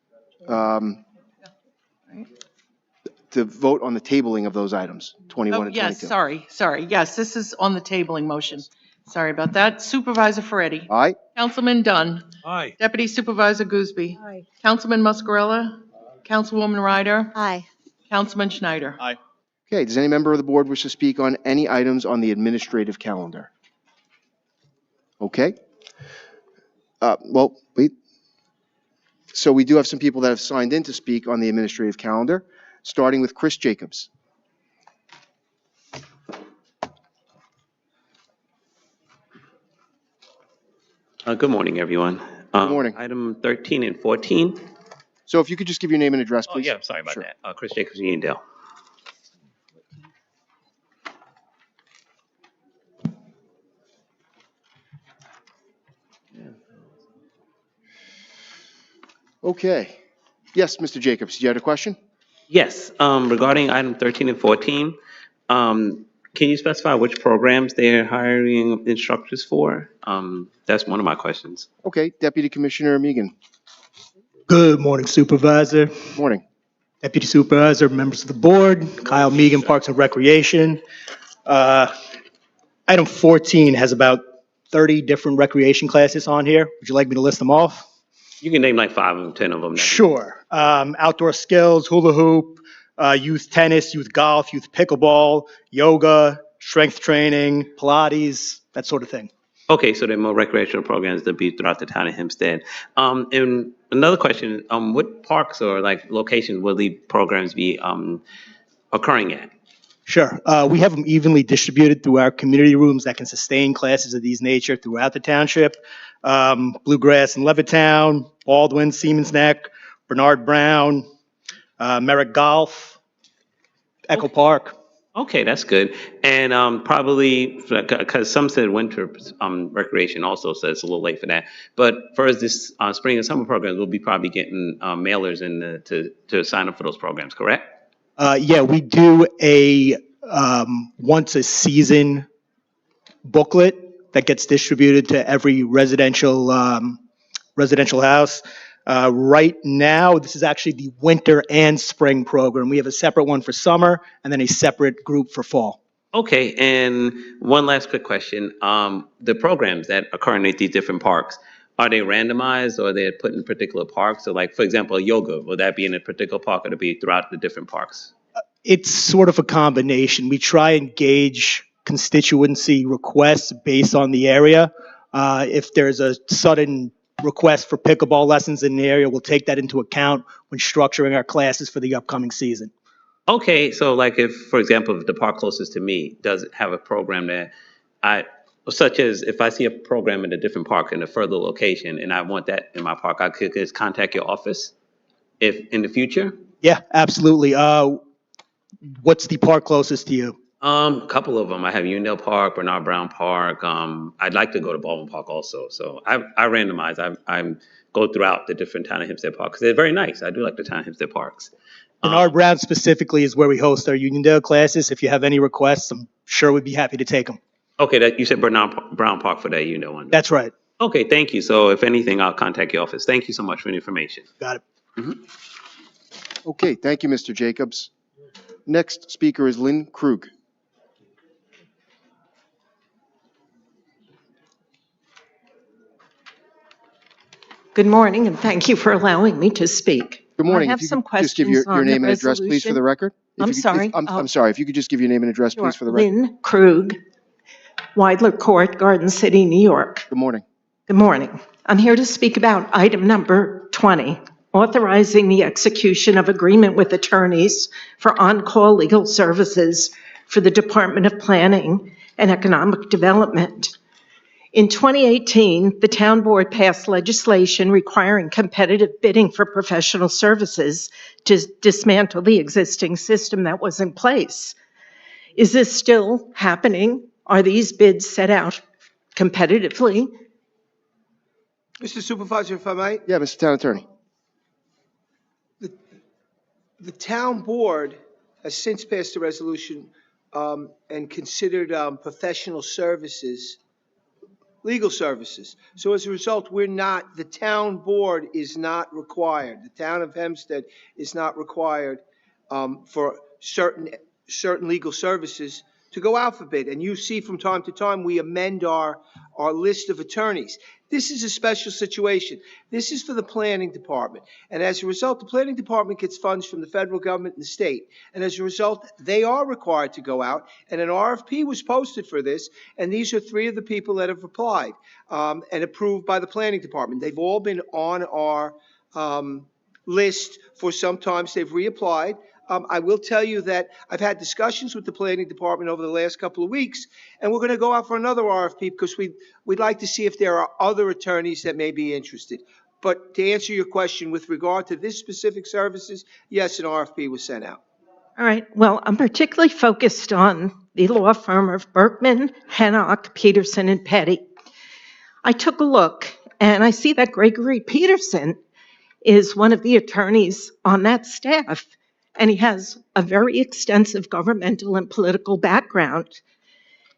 to vote on the tabling of those items, 21 Oh, and yes, 22. sorry. Yes, this is on the tabling motion. Sorry about that. Supervisor Ferretti. Aye. Councilman Dunn. Aye. Deputy Supervisor Gooseby. Aye. Councilman Muscarella. Councilwoman Ryder. Aye. Councilman Schneider. Aye. Okay, does any member of the board wish to speak on any items on the administrative calendar? Okay. Well, wait. So we do have some people that have signed in to speak on the administrative calendar, starting with Chris Jacobs. Good morning, everyone. Good morning. Item 13 and 14. So if you could just give your name and address, Oh, please. yeah, sorry about Sure. that. Chris Jacobs, Uniondale. Okay. Yes, Mr. Jacobs, you had a question? Yes, regarding item 13 and 14, can you specify which programs they're hiring instructors for? That's one of my questions. Okay, Deputy Commissioner Megan. Good morning, Supervisor. Morning. Deputy Supervisor, members of the board, Kyle Megan, Parks and Recreation. Item 14 has about 30 different recreation classes on here. Would you like me to list them off? You can name like 5 of them, 10 of them. Sure. Outdoor skills, hula hoop, youth tennis, youth golf, youth pickleball, yoga, strength training, Pilates, that sort of thing. Okay, so there are more recreational programs that be throughout the town of Hempstead. And another question, what parks or like locations will the programs be occurring at? Sure. We have them evenly distributed through our community rooms that can sustain classes of these nature throughout the township. Bluegrass in Levittown, Baldwin, Seaman's Neck, Bernard Brown, Merrick Golf, Echo Park. Okay, that's good. And probably, because some said winter recreation also, so it's a little late for that. But for this spring and summer programs, we'll be probably getting mailers in to sign up for those programs, correct? Yeah, we do a once a season booklet that gets distributed to every residential house. Right now, this is actually the winter and spring program. We have a separate one for summer and then a separate group for fall. Okay, and one last quick question. The programs that occur in these different parks, are they randomized or are they put in particular parks? So like, for example, yoga, will that be in a particular park or to be throughout the different parks? It's sort of a combination. We try and gauge constituency requests based on the area. If there's a sudden request for pickleball lessons in the area, we'll take that into account when structuring our classes for the upcoming season. Okay, so like if, for example, if the park closest to me doesn't have a program that such as if I see a program in a different park in a further location and I want that in my park, I could just contact your office if in the future? Yeah, absolutely. What's the park closest to you? A couple of them. I have Uniondale Park, Bernard Brown Park. I'd like to go to Baldwin Park also. So I randomize. I go throughout the different town of Hempstead parks. They're very nice. I do like the town of Hempstead parks. Bernard Brown specifically is where we host our Uniondale classes. If you have any requests, I'm sure we'd be happy to take them. Okay, you said Bernard Brown Park for that Uniondale one. That's right. Okay, thank you. So if anything, I'll contact your office. Thank you so much for the information. Got it. Mm-hmm. Okay, thank you, Mr. Jacobs. Next speaker is Lynn Krug. Good morning, and thank you for allowing me to speak. Good morning. I have If you some could questions just give your on the name and address, please, for the record. I'm sorry. I'm sorry. If you could just give your name and address, Sure. please, for the record. Lynn Krug, Weidler Court, Garden City, New York. Good morning. Good morning. I'm here to speak about item number 20, authorizing the execution of agreement with attorneys for on-call legal services for the Department of Planning and Economic Development. In 2018, the town board passed legislation requiring competitive bidding for professional services to dismantle the existing system that was in place. Is this still happening? Are these bids set out competitively? Mr. Supervisor, if I might? Yeah, Mr. Town Attorney. The town board has since passed a resolution and considered professional services, legal services. So as a result, the town board is not required, the town of Hempstead is not required for certain legal services to go out for bid. And you see from time to time, we amend our list of attorneys. This is a special situation. This is for the planning department. And as a result, the planning department gets funds from the federal government and the state. And as a result, they are required to go out. And an RFP was posted for this. And these are 3 of the people that have applied and approved by the planning department. They've all been on our list for sometimes they've reapplied. I will tell you that I've had discussions with the planning department over the last couple of weeks, and we're going to go out for another RFP because we'd like to see if there are other attorneys that may be interested. But to answer your question with regard to this specific services, yes, an RFP was sent out. All right. Well, I'm particularly focused on the law firm of Berkman, Hennock, Peterson, and Petty. I took a look, and I see that Gregory Peterson is one of the attorneys on that staff, and he has a very extensive governmental and political background.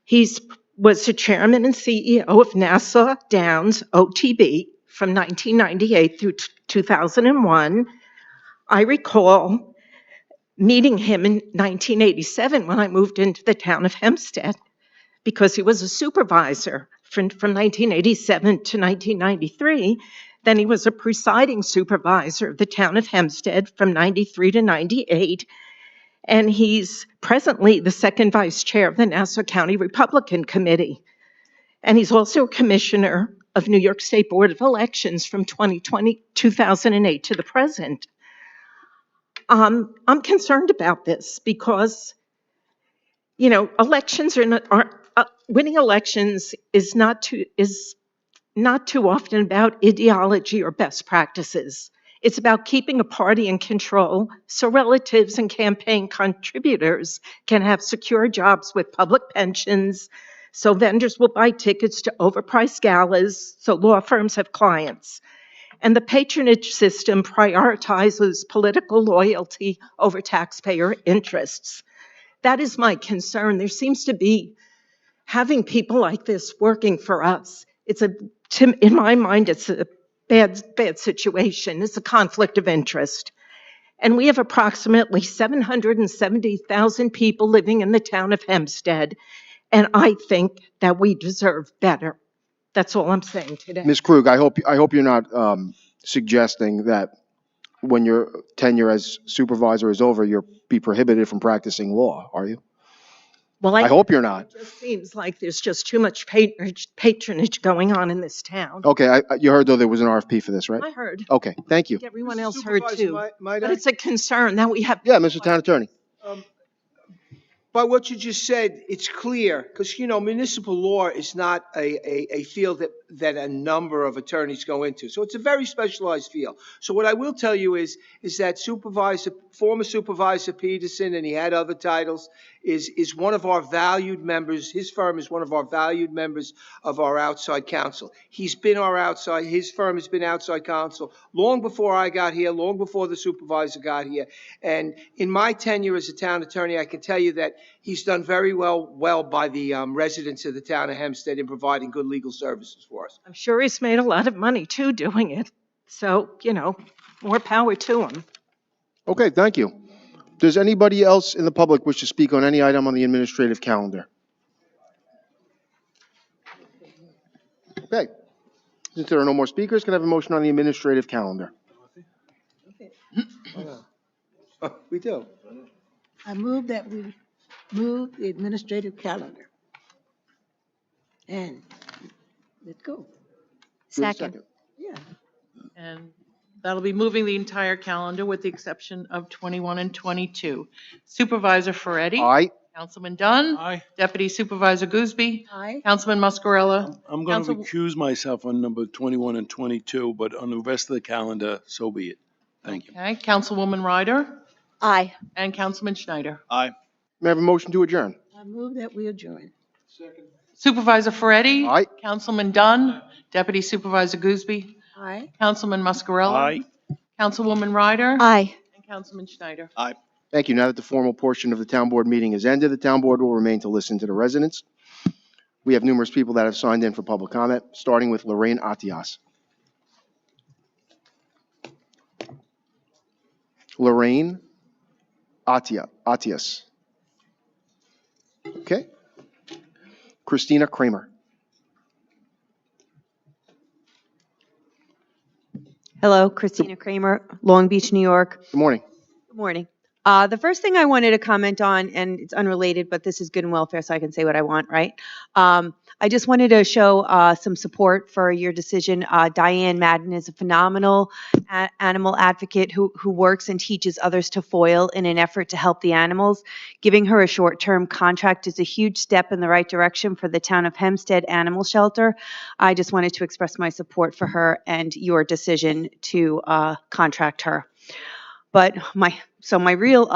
He was the chairman and CEO of Nassau Downs OTB from 1998 through 2001. I recall meeting him in 1987 when I moved into the town of Hempstead because he was a supervisor from 1987 to 1993. Then he was a presiding supervisor of the town of Hempstead from 93 to 98. And he's presently the second vice chair of the Nassau County Republican Committee. And he's also a commissioner of New York State Board of Elections from 2008 to the present. I'm concerned about this because, elections winning elections is not too often about ideology or best practices. It's about keeping a party in control so relatives and campaign contributors can have secure jobs with public pensions, so vendors will buy tickets to overpriced galas, so law firms have clients. And the patronage system prioritizes political loyalty over taxpayer interests. That is my concern. There seems to be having people like this working for us. In my mind, it's a bad situation. It's a conflict of interest. And we have approximately 770,000 people living in the town of Hempstead. And I think that we deserve better. That's all I'm saying today. Ms. Krug, I hope you're not suggesting that when your tenure as supervisor is over, you'll be prohibited from practicing law, are you? Well, I hope you're not. It just seems like there's just too much patronage going on in this town. Okay, you heard, though, there was an RFP for this, right? I heard. Okay, thank you. Everyone else heard too. But it's a concern that we have. Yeah, Mr. Town Attorney. By what you just said, it's clear, because, municipal law is not a field that a number of attorneys go into. So it's a very specialized field. So what I will tell you is that former Supervisor Peterson, and he had other titles, is one of our valued members. His firm is one of our valued members of our outside counsel. His firm has been outside counsel long before I got here, long before the supervisor got here. And in my tenure as a town attorney, I can tell you that he's done very well by the residents of the town of Hempstead in providing good legal services for us. I'm sure he's made a lot of money too doing it. So, more power to him. Okay, thank you. Does anybody else in the public wish to speak on any item on the administrative calendar? Okay. Since there are no more speakers, can I have a motion on the administrative calendar? We do. I move that we move the administrative calendar. And let's go. Second. Yeah. And that'll be moving the entire calendar with the exception of 21 and 22. Supervisor Ferretti. Aye. Councilman Dunn. Aye. Deputy Supervisor Gooseby. Aye. Councilman Muscarella. I'm going to recuse myself on number 21 and 22, but on the rest of the calendar, so be it. Thank you. Okay, Councilwoman Ryder. Aye. And Councilman Schneider. Aye. May I have a motion to adjourn? I move that we adjourn. Supervisor Ferretti. Aye. Councilman Dunn. Deputy Supervisor Gooseby. Aye. Councilman Muscarella. Aye. Councilwoman Ryder. Aye. And Councilman Schneider. Aye. Thank you. Now that the formal portion of the town board meeting is ended, the town board will remain to listen to the residents. We have numerous people that have signed in for public comment, starting with Lorraine Atias. Lorraine Atias. Okay. Christina Kramer. Hello, Christina Kramer, Long Beach, New York. Good morning. Good morning. The first thing I wanted to comment on, and it's unrelated, but this is good and welfare, so I can say what I want, right? I just wanted to show some support for your decision. Diane Madden is a phenomenal animal advocate who works and teaches others to foil in an effort to help the animals. Giving her a short-term contract is a huge step in the right direction for the town of Hempstead Animal Shelter. I just wanted to express my support for her and your decision to contract her. But my real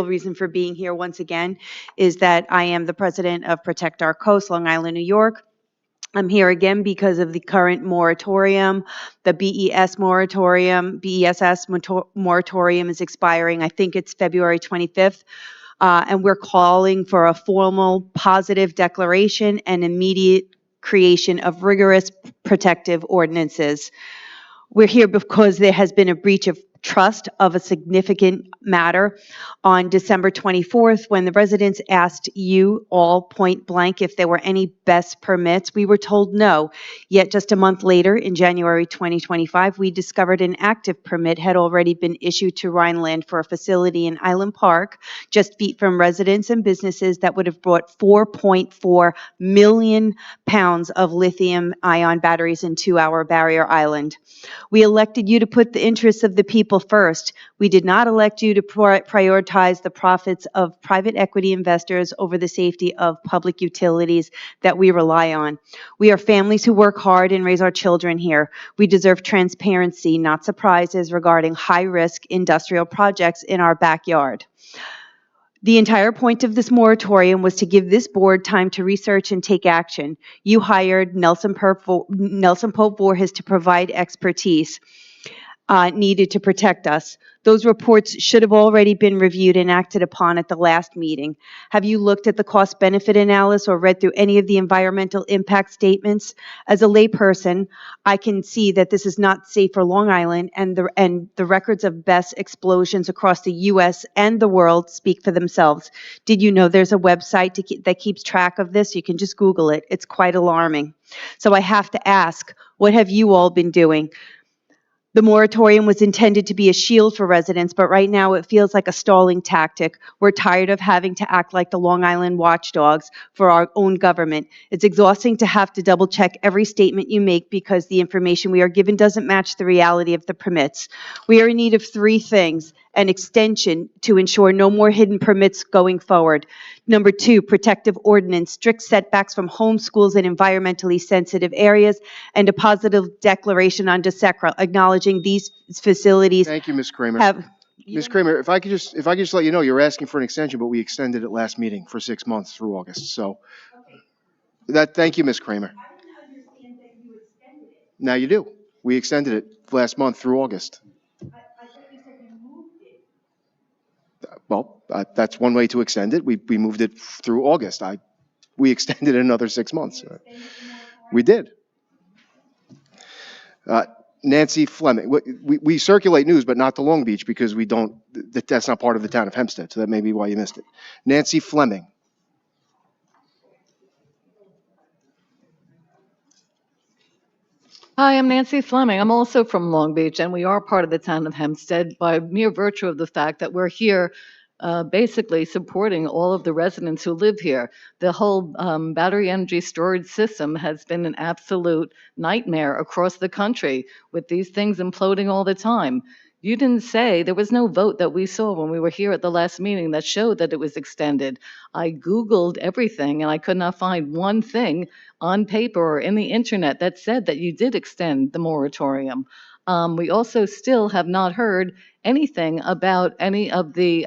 reason for being here once again is that I am the president of Protect Our Coast, Long Island, New York. I'm here again because of the current moratorium. The BESS moratorium is expiring. I think it's February 25th. And we're calling for a formal positive declaration and immediate creation of rigorous protective ordinances. We're here because there has been a breach of trust of a significant matter on December 24th when the residents asked you all point blank if there were any BESS permits. We were told no. Yet just a month later, in January 2025, we discovered an active permit had already been issued to Rhineland for a facility in Island Park, just feet from residents and businesses that would have brought 4.4 million pounds of lithium-ion batteries into our barrier island. We elected you to put the interests of the people first. We did not elect you to prioritize the profits of private equity investors over the safety of public utilities that we rely on. We are families who work hard and raise our children here. We deserve transparency, not surprises regarding high-risk industrial projects in our backyard. The entire point of this moratorium was to give this board time to research and take action. You hired Nelson Pope Voorhis to provide expertise needed to protect us. Those reports should have already been reviewed and acted upon at the last meeting. Have you looked at the cost-benefit analysis or read through any of the environmental impact statements? As a layperson, I can see that this is not safe for Long Island, and the records of BESS explosions across the U.S. and the world speak for themselves. Did you know there's a website that keeps track of this? You can just Google it. It's quite alarming. So I have to ask, what have you all been doing? The moratorium was intended to be a shield for residents, but right now it feels like a stalling tactic. We're tired of having to act like the Long Island watchdogs for our own government. It's exhausting to have to double check every statement you make because the information we are given doesn't match the reality of the permits. We are in need of three things: an extension to ensure no more hidden permits going forward. Number two, protective ordinance, strict setbacks from home, schools, and environmentally sensitive areas, and a positive declaration on DeSecra, acknowledging these facilities. Thank you, Ms. Kramer. Ms. Kramer, if I could just let you know, you're asking for an extension, but we extended it last meeting for 6 months through August. So thank you, Ms. Kramer. Now you do. We extended it last month through August. Well, that's one way to extend it. We moved it through August. We extended it another 6 months. We did. Nancy Fleming. We circulate news, but not to Long Beach because we don't. That's not part of the town of Hempstead, so that may be why you missed it. Nancy Fleming. Hi, I'm Nancy Fleming. I'm also from Long Beach, and we are part of the town of Hempstead by mere virtue of the fact that we're here basically supporting all of the residents who live here. The whole battery energy storage system has been an absolute nightmare across the country with these things imploding all the time. You didn't say, there was no vote that we saw when we were here at the last meeting that showed that it was extended. I Googled everything and I could not find one thing on paper or in the internet that said that you did extend the moratorium. We also still have not heard anything about any of the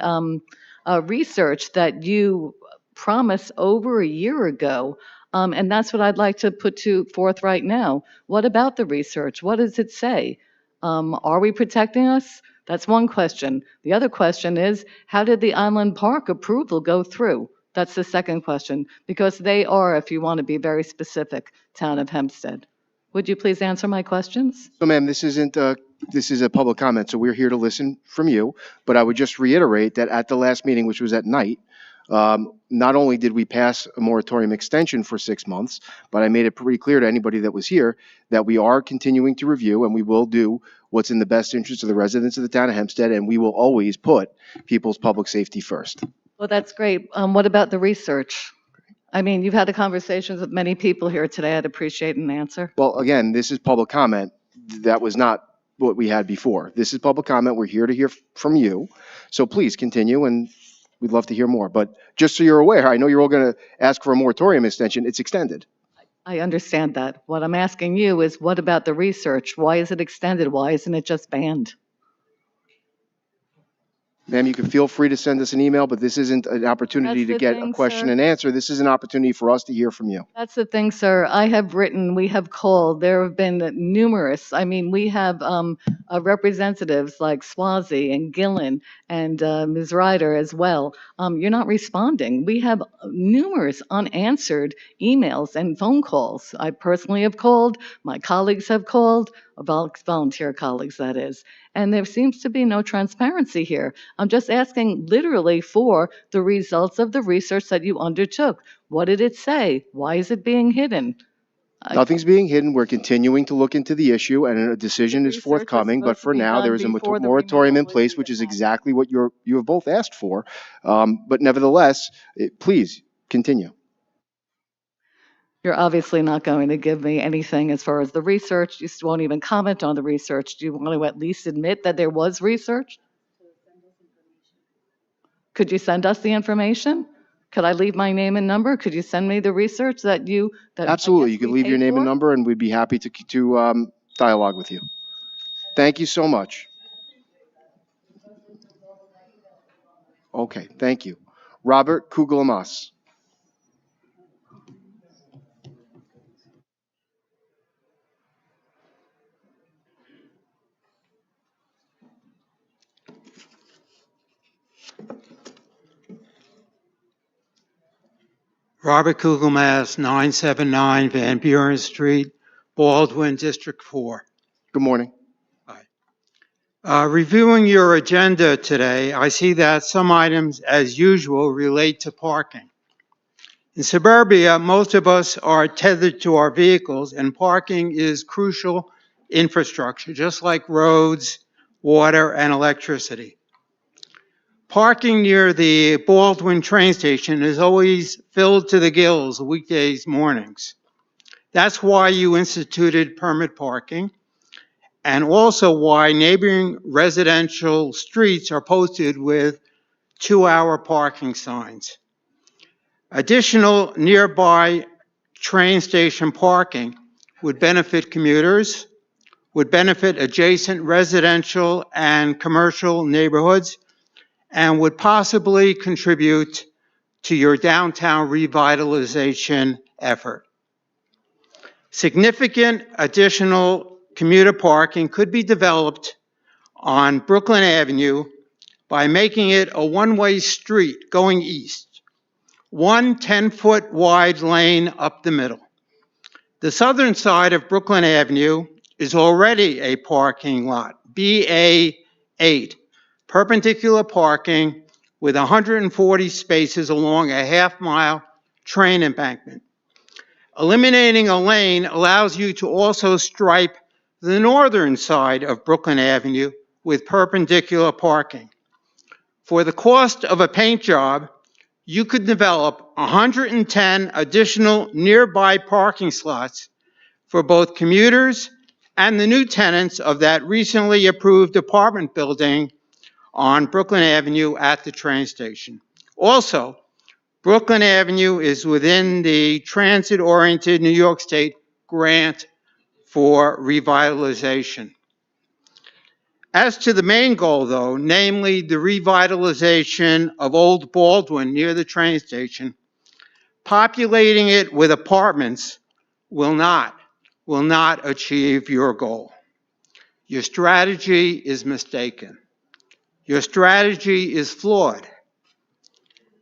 research that you promised over a year ago. And that's what I'd like to put forth right now. What about the research? What does it say? Are we protecting us? That's one question. The other question is, how did the Island Park approval go through? That's the second question, because they are, if you want to be very specific, Town of Hempstead. Would you please answer my questions? So, ma'am, this is a public comment, so we're here to listen from you. But I would just reiterate that at the last meeting, which was at night, not only did we pass a moratorium extension for 6 months, but I made it pretty clear to anybody that was here that we are continuing to review and we will do what's in the best interest of the residents of the town of Hempstead, and we will always put people's public safety first. Well, that's great. What about the research? I mean, you've had the conversations with many people here today. I'd appreciate an answer. Well, again, this is public comment. That was not what we had before. This is public comment. We're here to hear from you. So please continue, and we'd love to hear more. But just so you're aware, I know you're all going to ask for a moratorium extension. It's extended. I understand that. What I'm asking you is, what about the research? Why is it extended? Why isn't it just banned? Ma'am, you can feel free to send us an email, but this isn't an opportunity to get a question and answer. This is an opportunity for us to hear from you. That's the thing, sir. I have written, we have called, there have been numerous. I mean, we have representatives like Swazi and Gillen and Ms. Ryder as well. You're not responding. We have numerous unanswered emails and phone calls. I personally have called, my colleagues have called, volunteer colleagues, that is. And there seems to be no transparency here. I'm just asking literally for the results of the research that you undertook. What did it say? Why is it being hidden? Nothing's being hidden. We're continuing to look into the issue, and a decision is forthcoming. But for now, there is a moratorium in place, which is exactly what you have both asked for. But nevertheless, please continue. You're obviously not going to give me anything as far as the research. You won't even comment on the research. Do you want to at least admit that there was research? Could you send us the information? Could I leave my name and number? Could you send me the research that you... Absolutely. You can leave your name and number, and we'd be happy to dialogue with you. Thank you so much. Okay, thank you. Robert Kuglamas. Robert Kugelmass, 979 Van Buren Street, Baldwin, District 4. Good morning. Hi. Reviewing your agenda today, I see that some items, as usual, relate to parking. In suburbia, most of us are tethered to our vehicles, and parking is crucial infrastructure, just like roads, water, and electricity. Parking near the Baldwin train station is always filled to the gills weekdays mornings. That's why you instituted permit parking, and also why neighboring residential streets are posted with 2-hour parking signs. Additional nearby train station parking would benefit commuters, would benefit adjacent residential and commercial neighborhoods, and would possibly contribute to your downtown revitalization effort. Significant additional commuter parking could be developed on Brooklyn Avenue by making it a one-way street going east, one 10-foot wide lane up the middle. The southern side of Brooklyn Avenue is already a parking lot, BA8, perpendicular parking with 140 spaces along a half-mile train embankment. Eliminating a lane allows you to also stripe the northern side of Brooklyn Avenue with perpendicular parking. For the cost of a paint job, you could develop 110 additional nearby parking slots for both commuters and the new tenants of that recently approved apartment building on Brooklyn Avenue at the train station. Also, Brooklyn Avenue is within the transit-oriented New York State grant for revitalization. As to the main goal, though, namely the revitalization of Old Baldwin near the train station, populating it with apartments will not achieve your goal. Your strategy is mistaken. Your strategy is flawed.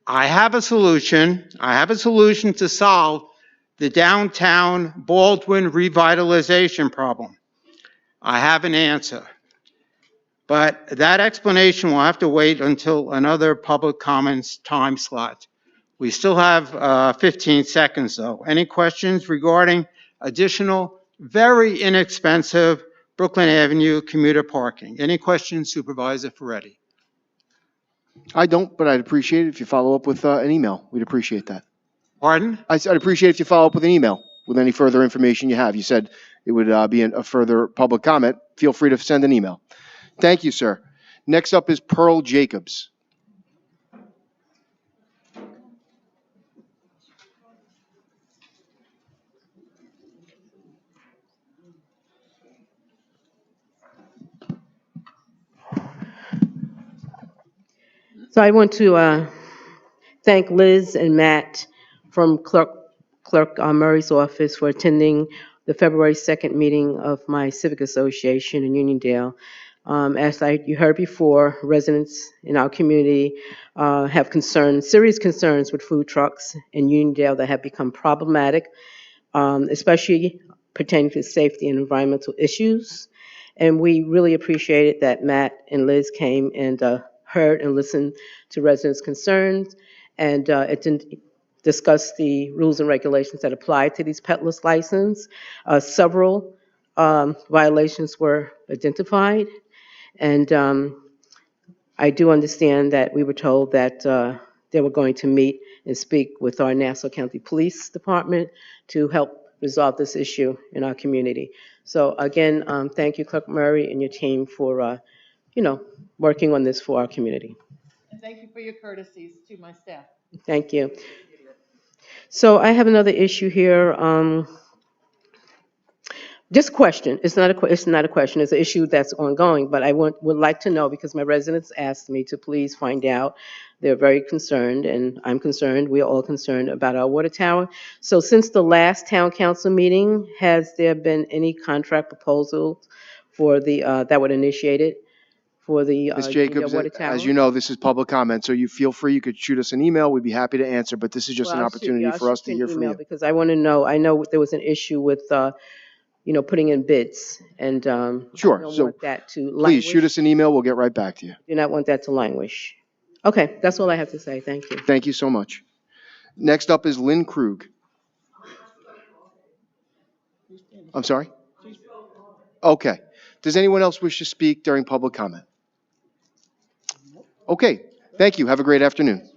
I have a solution. I have a solution to solve the downtown Baldwin revitalization problem. I have an answer. But that explanation will have to wait until another public comments time slot. We still have 15 seconds, though. Any questions regarding additional, very inexpensive Brooklyn Avenue commuter parking? Any questions, Supervisor Ferretti? I don't, but I'd appreciate it if you follow up with an email. We'd appreciate that. Pardon? I'd appreciate it if you follow up with an email with any further information you have. You said it would be a further public comment. Feel free to send an email. Thank you, sir. Next up is Pearl Jacobs. So I want to thank Liz and Matt from Clerk Murray's office for attending the February 2nd meeting of my civic association in Uniondale. As you heard before, residents in our community have serious concerns with food trucks in Uniondale that have become problematic, especially pertaining to safety and environmental issues. And we really appreciated that Matt and Liz came and heard and listened to residents' concerns, and discuss the rules and regulations that apply to these peddlers' license. Several violations were identified, and I do understand that we were told that they were going to meet and speak with our Nassau County Police Department to help resolve this issue in our community. So again, thank you, Clerk Murray and your team for, working on this for our community. And thank you for your courtesies to my staff. Thank you. So I have another issue here. Just question. It's not a question. It's an issue that's ongoing, but I would like to know, because my residents asked me to please find out. They're very concerned, and I'm concerned. We're all concerned about our water tower. So since the last town council meeting, has there been any contract proposals for the that would initiate it for the Ms. Jacobs, water tower? as you know, this is public comment, so you feel free. You could shoot us an email. We'd be happy to answer, but this is just an opportunity for us to hear from you. Because I want to know. I know there was an issue with putting in bids, and Sure. I don't So want that to languish. please shoot us an email. We'll get right back to you. Do not want that to languish. Okay, that's all I have to say. Thank you. Thank you so much. Next up is Lynn Krug. I'm sorry? Okay. Does anyone else wish to speak during public comment? Okay. Thank you. Have a great afternoon.